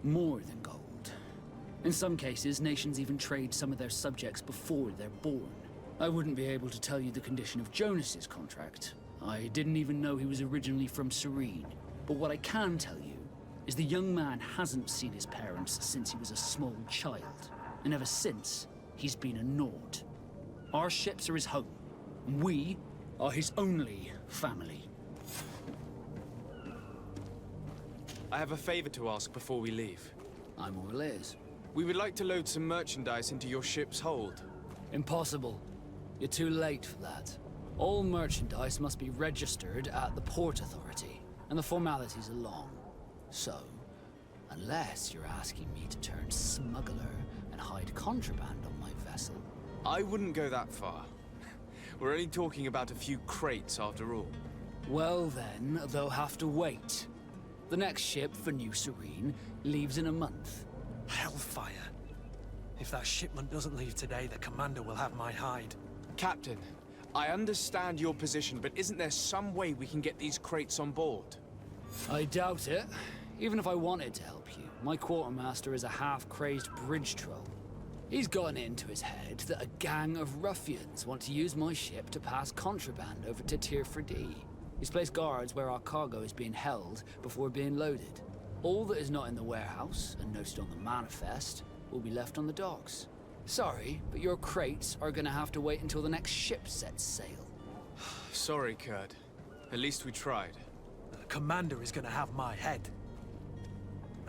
more than gold. In some cases, nations even trade some of their subjects before they're born. I wouldn't be able to tell you the condition of Jonas's contract. I didn't even know he was originally from Serene. But what I can tell you is the young man hasn't seen his parents since he was a small child. And ever since, he's been a Nord. Our ships are his home. We are his only family. I have a favor to ask before we leave. I'm all ears. We would like to load some merchandise into your ship's hold. Impossible. You're too late for that. All merchandise must be registered at the Port Authority, and the formalities are long. So, unless you're asking me to turn smuggler and hide contraband on my vessel... I wouldn't go that far. We're only talking about a few crates after all. Well then, they'll have to wait. The next ship for New Serene leaves in a month. Hellfire. If that shipment doesn't leave today, the commander will have my hide. Captain, I understand your position, but isn't there some way we can get these crates on board? I doubt it. Even if I wanted to help you, my quartermaster is a half-crazed bridge troll. He's gotten it into his head that a gang of ruffians want to use my ship to pass contraband over to Tier 4D. He's placed guards where our cargo is being held before being loaded. All that is not in the warehouse, and noted on the manifest, will be left on the docks. Sorry, but your crates are gonna have to wait until the next ship sets sail. Sorry, Kurt. At least we tried. The commander is gonna have my head.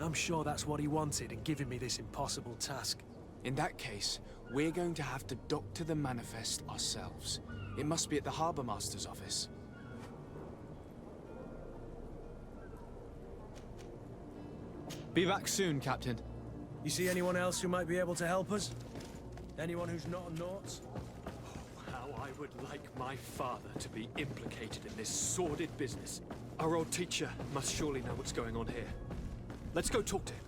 I'm sure that's what he wanted in giving me this impossible task. In that case, we're going to have to doctor the manifest ourselves. It must be at the Harbour Master's office. Be back soon, Captain. You see anyone else who might be able to help us? Anyone who's not a Naut? How I would like my father to be implicated in this sordid business. Our old teacher must surely know what's going on here. Let's go talk to him.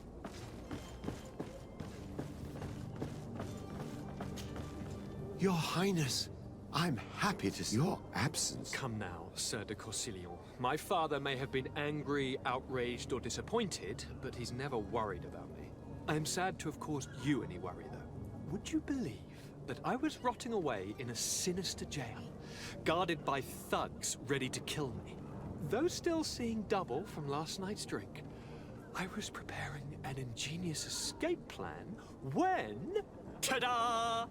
Your Highness, I'm happy to see your absence. Come now, Sir de Corsilion. My father may have been angry, outraged, or disappointed, but he's never worried about me. I am sad to have caused you any worry, though. Would you believe that I was rotting away in a sinister jail, guarded by thugs ready to kill me? Though still seeing double from last night's drink, I was preparing an ingenious escape plan when... ta-da!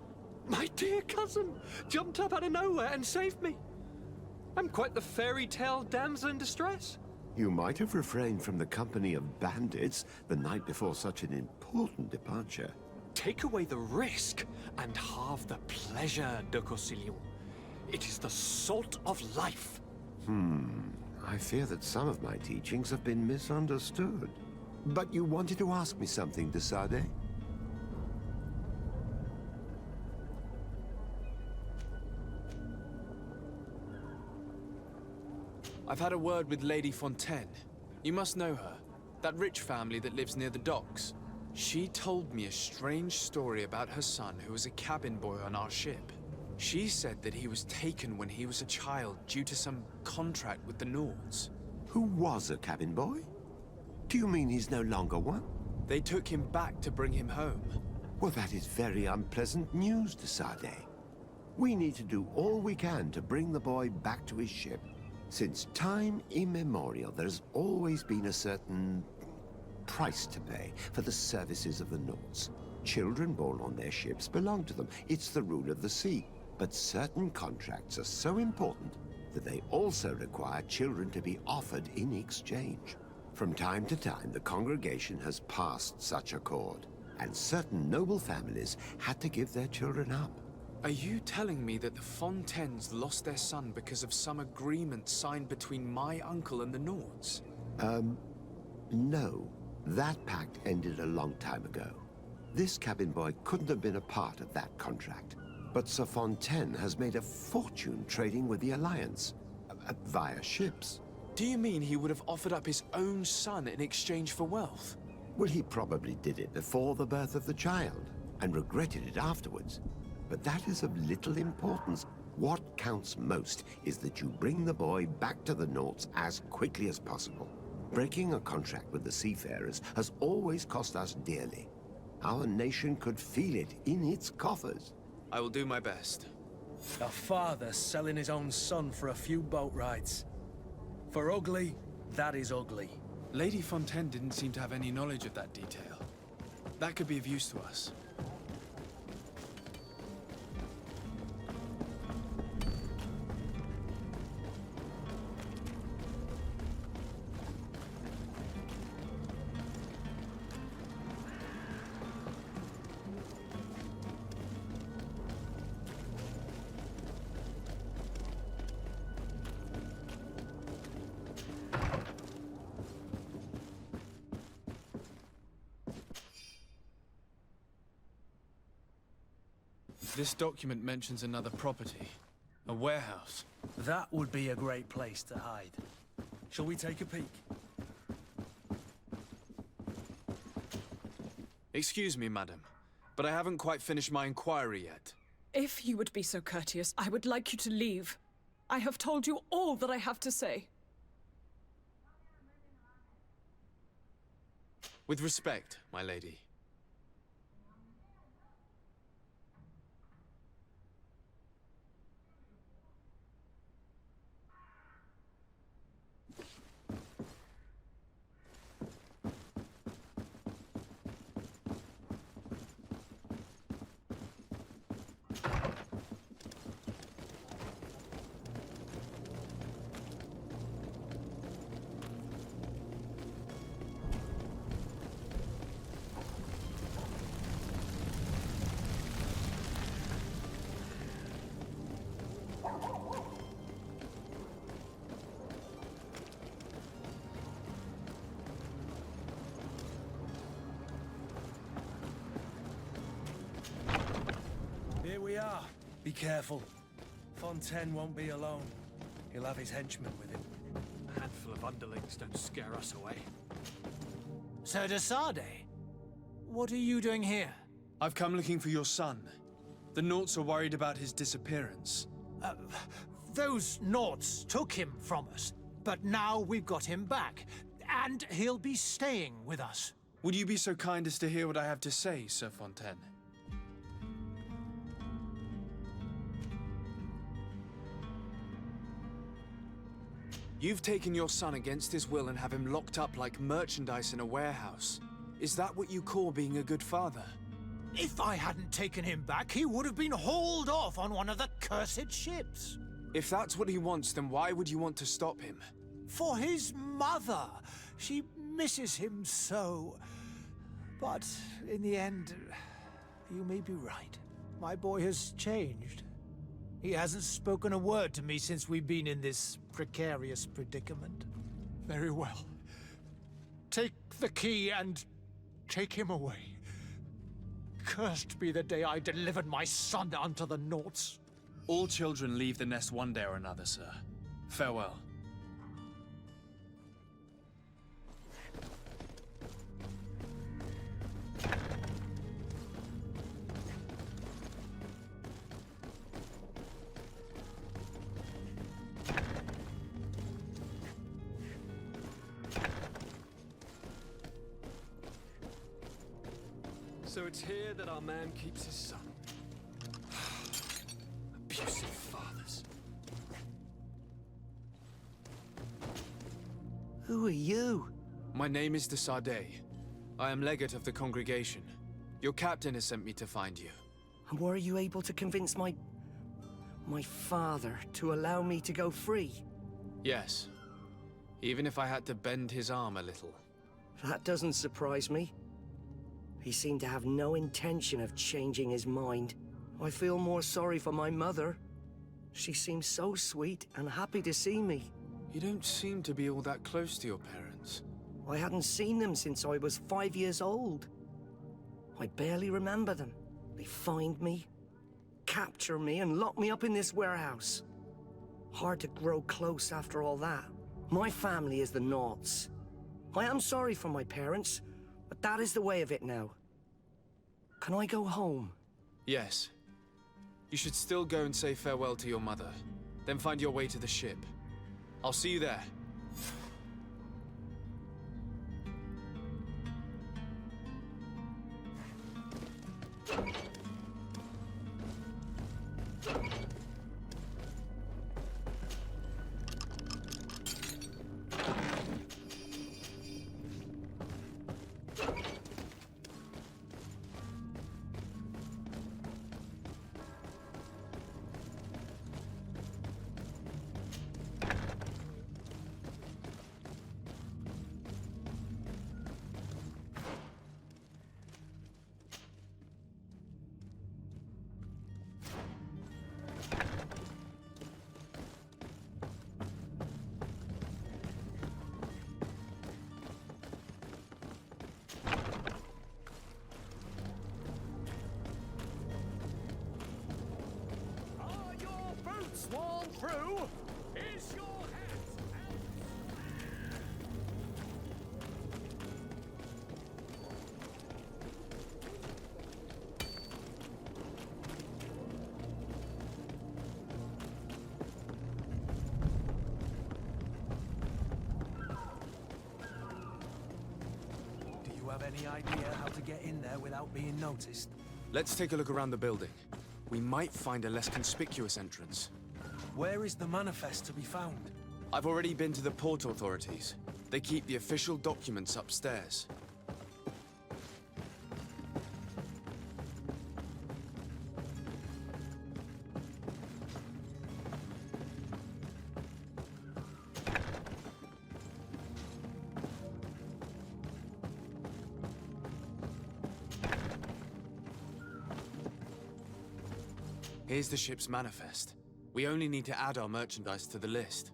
My dear cousin jumped up out of nowhere and saved me. I'm quite the fairy tale damsel in distress. You might have refrained from the company of bandits the night before such an important departure. Take away the risk and halve the pleasure, de Corsilion. It is the salt of life. I fear that some of my teachings have been misunderstood. But you wanted to ask me something, de Sade? I've had a word with Lady Fontaine. You must know her. That rich family that lives near the docks. She told me a strange story about her son who was a cabin boy on our ship. She said that he was taken when he was a child due to some contract with the Nords. Who was a cabin boy? Do you mean he's no longer one? They took him back to bring him home. Well, that is very unpleasant news, de Sade. We need to do all we can to bring the boy back to his ship. Since time immemorial, there's always been a certain price to pay for the services of the Nords. Children born on their ships belong to them. It's the rule of the sea. But certain contracts are so important that they also require children to be offered in exchange. From time to time, the congregation has passed such accord, and certain noble families had to give their children up. Are you telling me that the Fontaines lost their son because of some agreement signed between my uncle and the Nords? No. That pact ended a long time ago. This cabin boy couldn't have been a part of that contract. But Sir Fontaine has made a fortune trading with the Alliance, via ships. Do you mean he would have offered up his own son in exchange for wealth? Well, he probably did it before the birth of the child, and regretted it afterwards. But that is of little importance. What counts most is that you bring the boy back to the Nords as quickly as possible. Breaking a contract with the seafarers has always cost us dearly. Our nation could feel it in its coffers. I will do my best. A father selling his own son for a few boat rides. For ugly, that is ugly. Lady Fontaine didn't seem to have any knowledge of that detail. That could be of use to us. This document mentions another property. A warehouse. That would be a great place to hide. Shall we take a peek? Excuse me, madam, but I haven't quite finished my inquiry yet. If you would be so courteous, I would like you to leave. I have told you all that I have to say. With respect, my lady. Here we are. Be careful. Fontaine won't be alone. He'll have his henchmen with him. A handful of underlings don't scare us away. Sir de Sade, what are you doing here? I've come looking for your son. The Naughts are worried about his disappearance. Those Naughts took him from us, but now we've got him back, and he'll be staying with us. Would you be so kind as to hear what I have to say, Sir Fontaine? You've taken your son against his will and have him locked up like merchandise in a warehouse. Is that what you call being a good father? If I hadn't taken him back, he would have been hauled off on one of the cursed ships. If that's what he wants, then why would you want to stop him? For his mother. She misses him so. But in the end, you may be right. My boy has changed. He hasn't spoken a word to me since we've been in this precarious predicament. Very well. Take the key and take him away. Cursed be the day I delivered my son unto the Naughts. All children leave the nest one day or another, sir. Farewell. So it's here that our man keeps his son. Abusive fathers. Who are you? My name is de Sade. I am legate of the congregation. Your captain has sent me to find you. And were you able to convince my father to allow me to go free? Yes. Even if I had to bend his arm a little. That doesn't surprise me. He seemed to have no intention of changing his mind. I feel more sorry for my mother. She seems so sweet and happy to see me. You don't seem to be all that close to your parents. I hadn't seen them since I was 5 years old. I barely remember them. They find me, capture me, and lock me up in this warehouse. Hard to grow close after all that. My family is the Naughts. I am sorry for my parents, but that is the way of it now. Can I go home? Yes. You should still go and say farewell to your mother. Then find your way to the ship. I'll see you there. Swan through is your hat. Any idea how to get in there without being noticed? Let's take a look around the building. We might find a less conspicuous entrance. Where is the manifest to be found? I've already been to the port authorities. They keep the official documents upstairs. Here's the ship's manifest. We only need to add our merchandise to the list.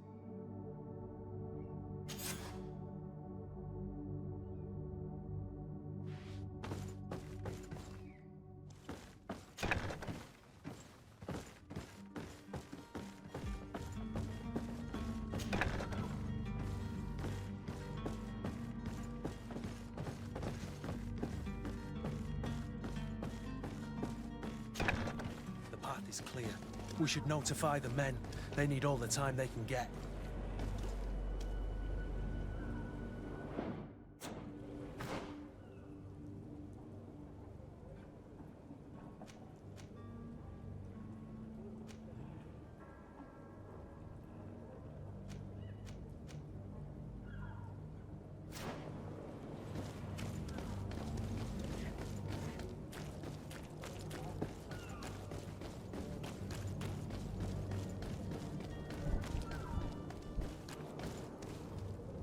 The path is clear. We should notify the men. They need all the time they can get.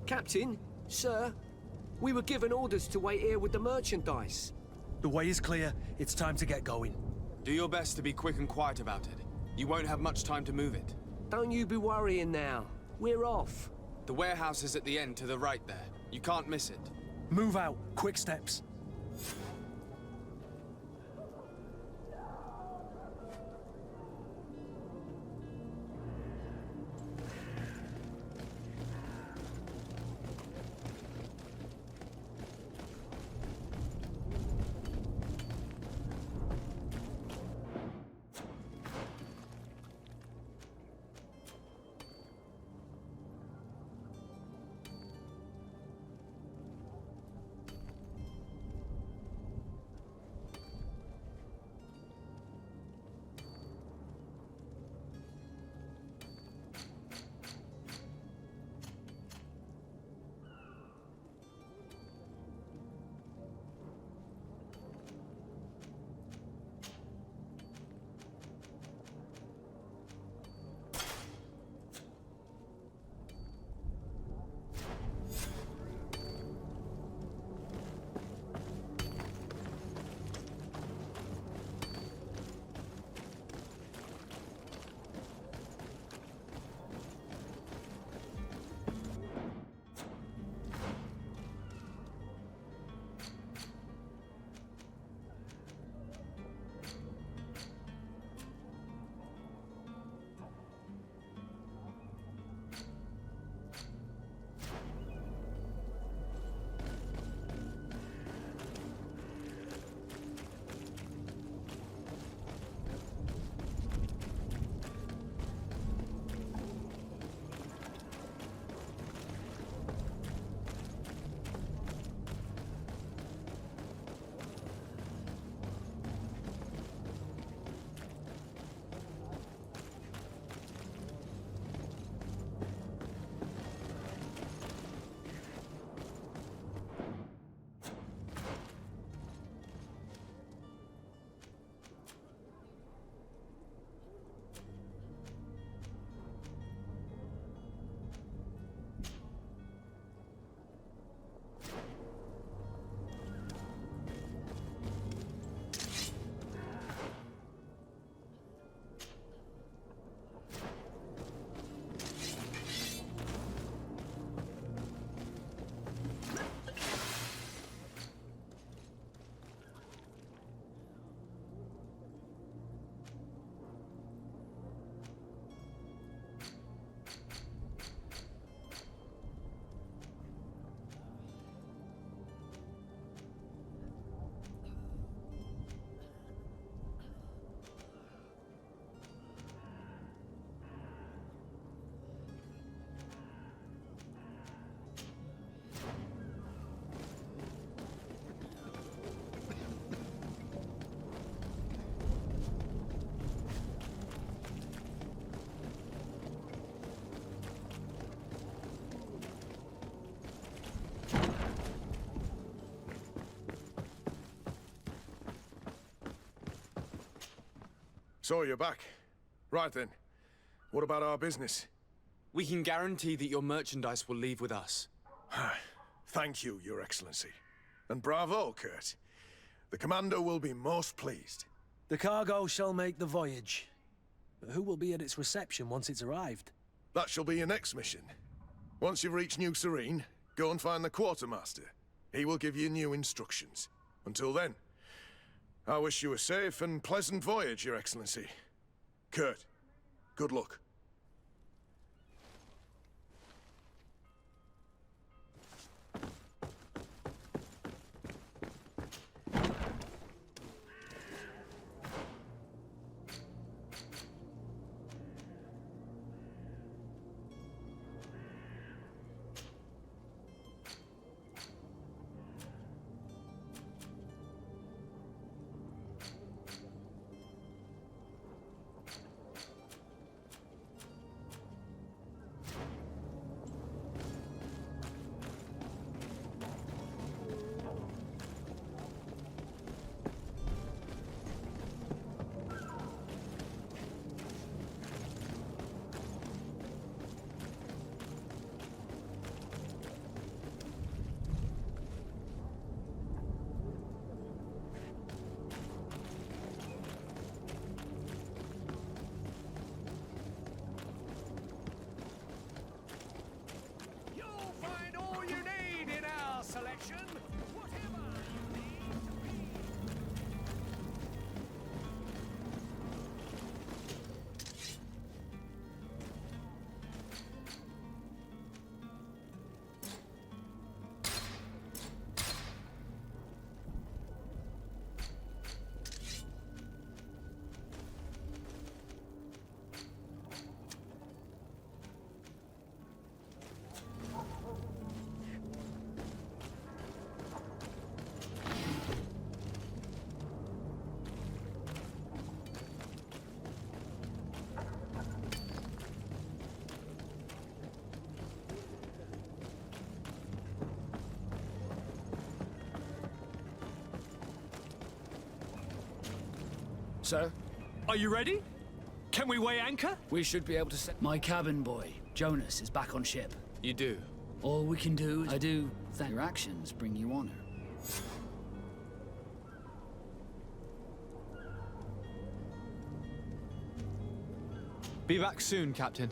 Captain, sir, we were given orders to wait here with the merchandise. The way is clear. It's time to get going. Do your best to be quick and quiet about it. You won't have much time to move it. Don't you be worrying now. We're off. The warehouse is at the end to the right there. You can't miss it. Move out. Quick steps. So you're back. Right then. What about our business? We can guarantee that your merchandise will leave with us. Thank you, Your Excellency. And bravo, Kurt. The Commander will be most pleased. The cargo shall make the voyage. But who will be at its reception once it's arrived? That shall be your next mission. Once you've reached New Serene, go and find the Quartermaster. He will give you new instructions. Until then, I wish you a safe and pleasant voyage, Your Excellency. Kurt, good luck. Sir? Are you ready? Can we weigh anchor? We should be able to set... My cabin boy, Jonas, is back on ship. You do? All we can do is... I do thank your actions bring you honor. Be back soon, Captain.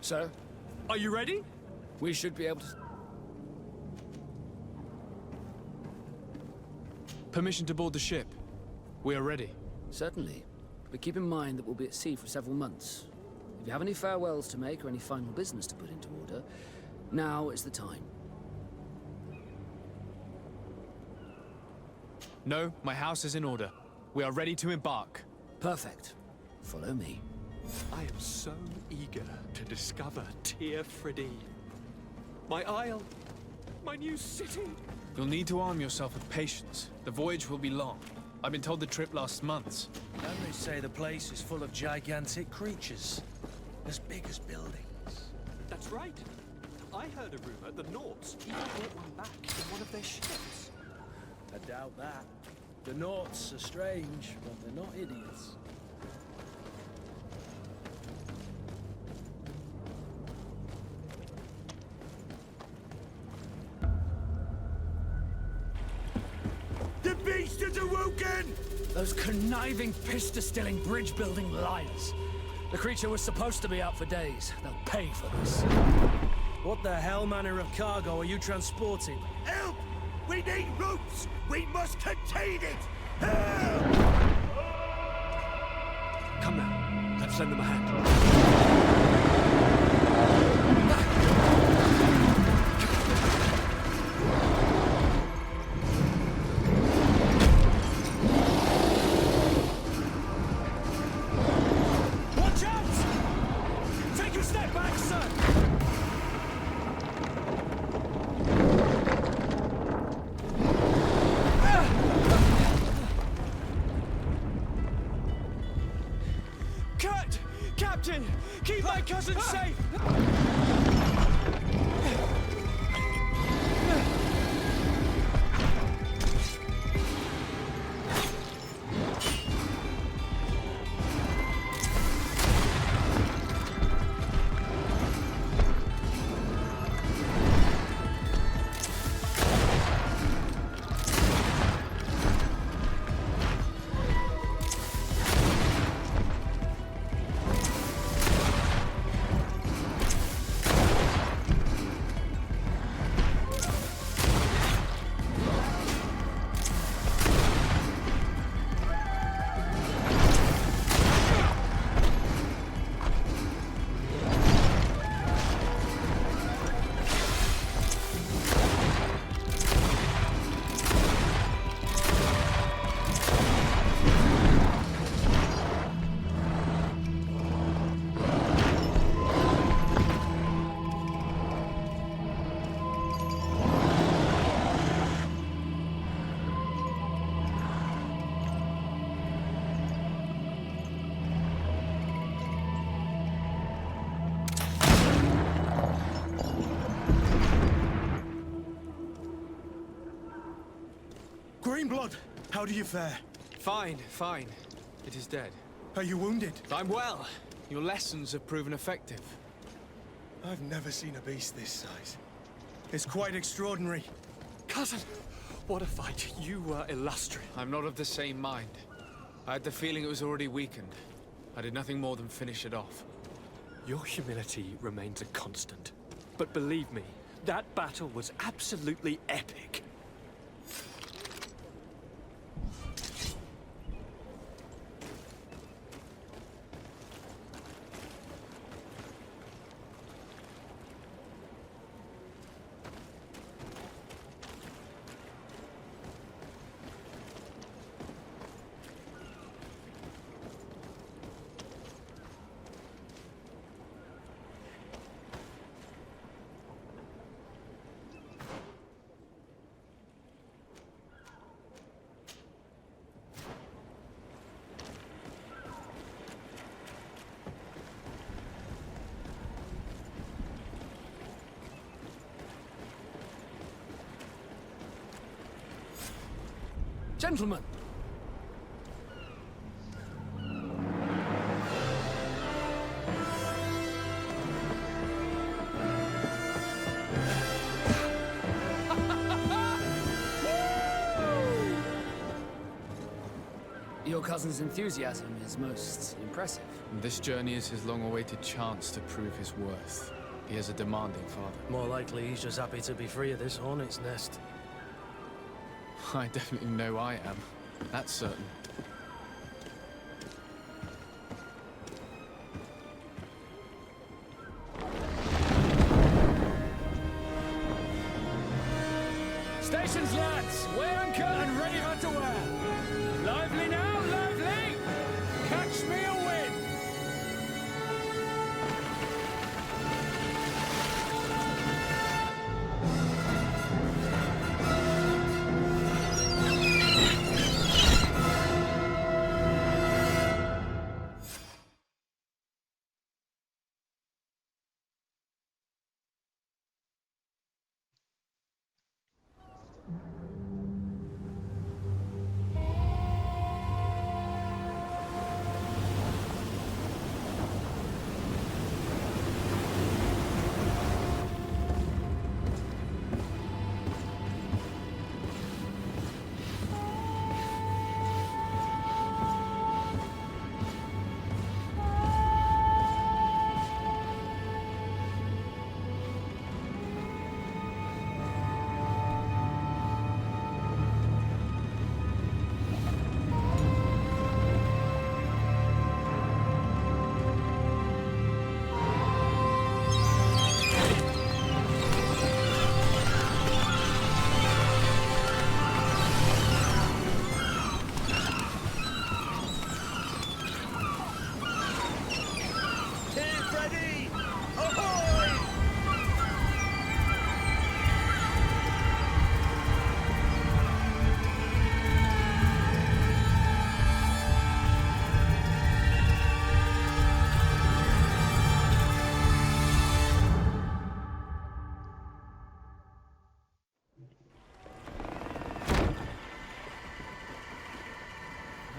Sir? Are you ready? We should be able to... Permission to board the ship. We are ready. Certainly. But keep in mind that we'll be at sea for several months. If you have any farewells to make or any final business to put into order, now is the time. No, my house is in order. We are ready to embark. Perfect. Follow me. I am so eager to discover Tir Fridee. My isle, my new city. You'll need to arm yourself with patience. The voyage will be long. I've been told the trip lasts months. And they say the place is full of gigantic creatures, as big as buildings. That's right. I heard a rumor the Nauts even brought one back in one of their ships. I doubt that. The Nauts are strange, but they're not idiots. The beast has awoken! Those conniving, pista-stilling, bridge-building liars. The creature was supposed to be out for days. They'll pay for this. What the hell manner of cargo are you transporting? Help! We need ropes! We must contain it! Help! Come now, let's lend them a hand. Watch out! Take a step back, sir! Kurt! Captain! Keep my cousin safe! Greenblood, how do you fare? Fine, fine. It is dead. Are you wounded? I'm well. Your lessons have proven effective. I've never seen a beast this size. It's quite extraordinary. Cousin, what a fight. You were illustrious. I'm not of the same mind. I had the feeling it was already weakened. I did nothing more than finish it off. Your humility remains a constant. But believe me, that battle was absolutely epic. Gentlemen! You cousin's enthusiasm is most impressive. This journey is his long-awaited chance to prove his worth. He has a demanding father. More likely he's just happy to be free of this hornet's nest. I definitely know I am. That's certain. Stations, lads! Weigh anchor and ready for to wear! Lively now, lively! Catch me a wind!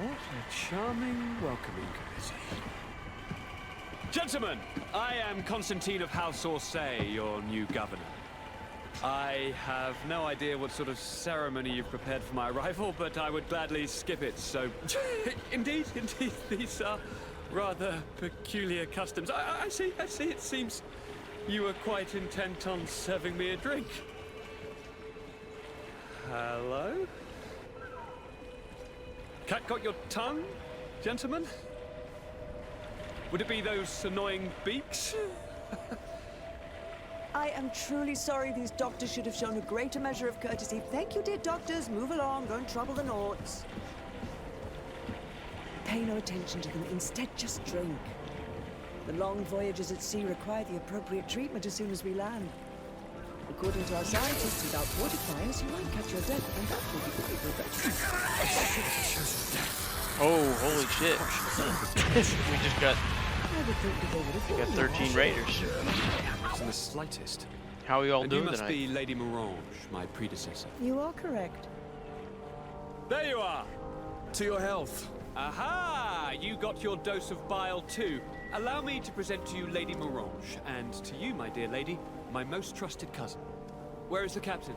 What a charming welcoming committee. Gentlemen, I am Constantine of House Orsay, your new governor. I have no idea what sort of ceremony you've prepared for my arrival, but I would gladly skip it, so... Indeed, these are rather peculiar customs. I see, it seems you were quite intent on serving me a drink. Hello? Cat got your tongue, gentlemen? Would it be those annoying beaks? I am truly sorry. These doctors should have shown a greater measure of courtesy. Thank you, dear doctors. Move along. Don't trouble the Naughts. Pay no attention to them. Instead, just drink. The long voyages at sea require the appropriate treatment as soon as we land. According to our scientists, without fortifiers, you won't catch your death, and that will be quite regrettable. Oh, holy shit. We just got... We got 13 raiders. In the slightest. How are we all and doing you must tonight? be Lady Morange, my predecessor. You are correct. There you are! To your health. Aha! You got your dose of bile too. Allow me to present to you Lady Morange, and to you, my dear lady, my most trusted cousin. Where is the captain?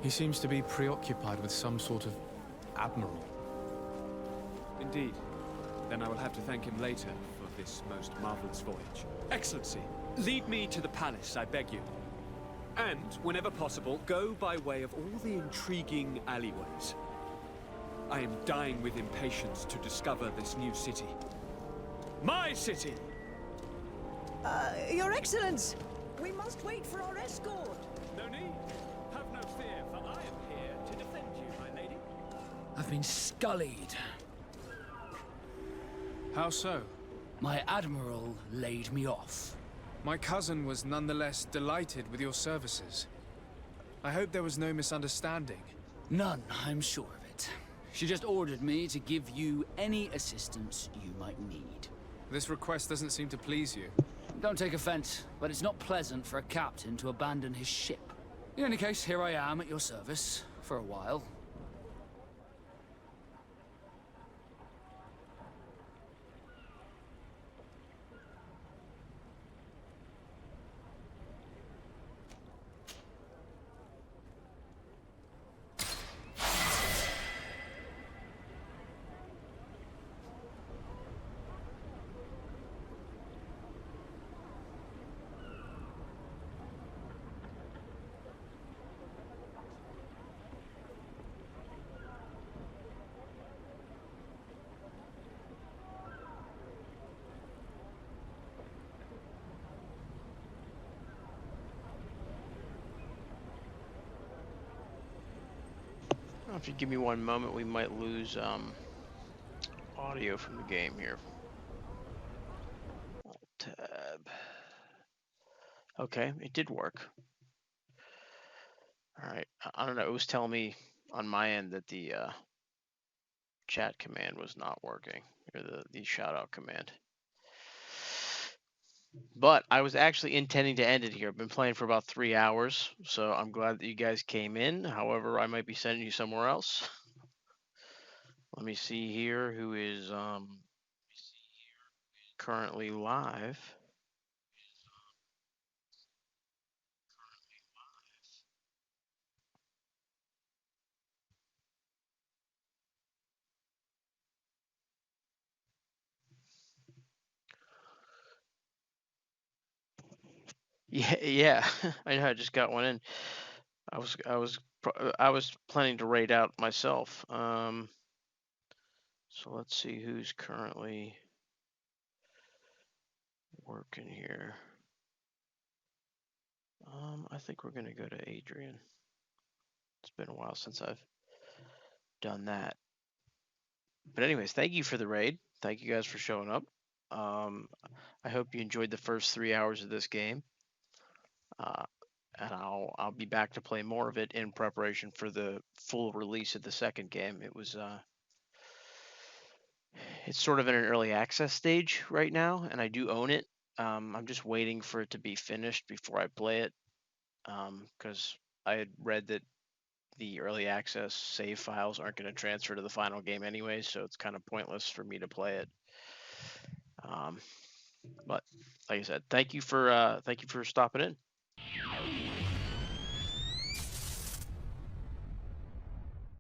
He seems to be preoccupied with some sort of admiral. Indeed. Then I will have to thank him later for this most marvelous voyage. Excellency, lead me to the palace, I beg you. And, whenever possible, go by way of all the intriguing alleyways. I am dying with impatience to discover this new city. My city! Your Excellence! We must wait for our escort! No need. Have no fear, for I am here to defend you, my lady. I've been scullied. How so? My admiral laid me off. My cousin was nonetheless delighted with your services. I hope there was no misunderstanding. None, I'm sure of it. She just ordered me to give you any assistance you might need. This request doesn't seem to please you. Don't take offense, but it's not pleasant for a captain to abandon his ship. In any case, here I am at your service, for a while. If you give me one moment, we might lose audio from the game here. Tab. Okay, it did work. All right. I don't know. It was telling me on my end that the chat command was not working, or the shout out command. But I was actually intending to end it here. I've been playing for about 3 hours, so I'm glad that you guys came in. However, I might be sending you somewhere else. Let me see here who is currently live. Yeah. I know. I just got one in. I was planning to raid out myself. So let's see who's currently working here. I think we're gonna go to Adrian. It's been a while since I've done that. But anyways, thank you for the raid. Thank you guys for showing up. I hope you enjoyed the first 3 hours of this game. And I'll be back to play more of it in preparation for the full release of the second game. It's sort of in an early access stage right now, and I do own it. I'm just waiting for it to be finished before I play it, because I had read that the early access save files aren't going to transfer to the final game anyway, so it's kind of pointless for me to play it. But like I said, thank you for stopping in.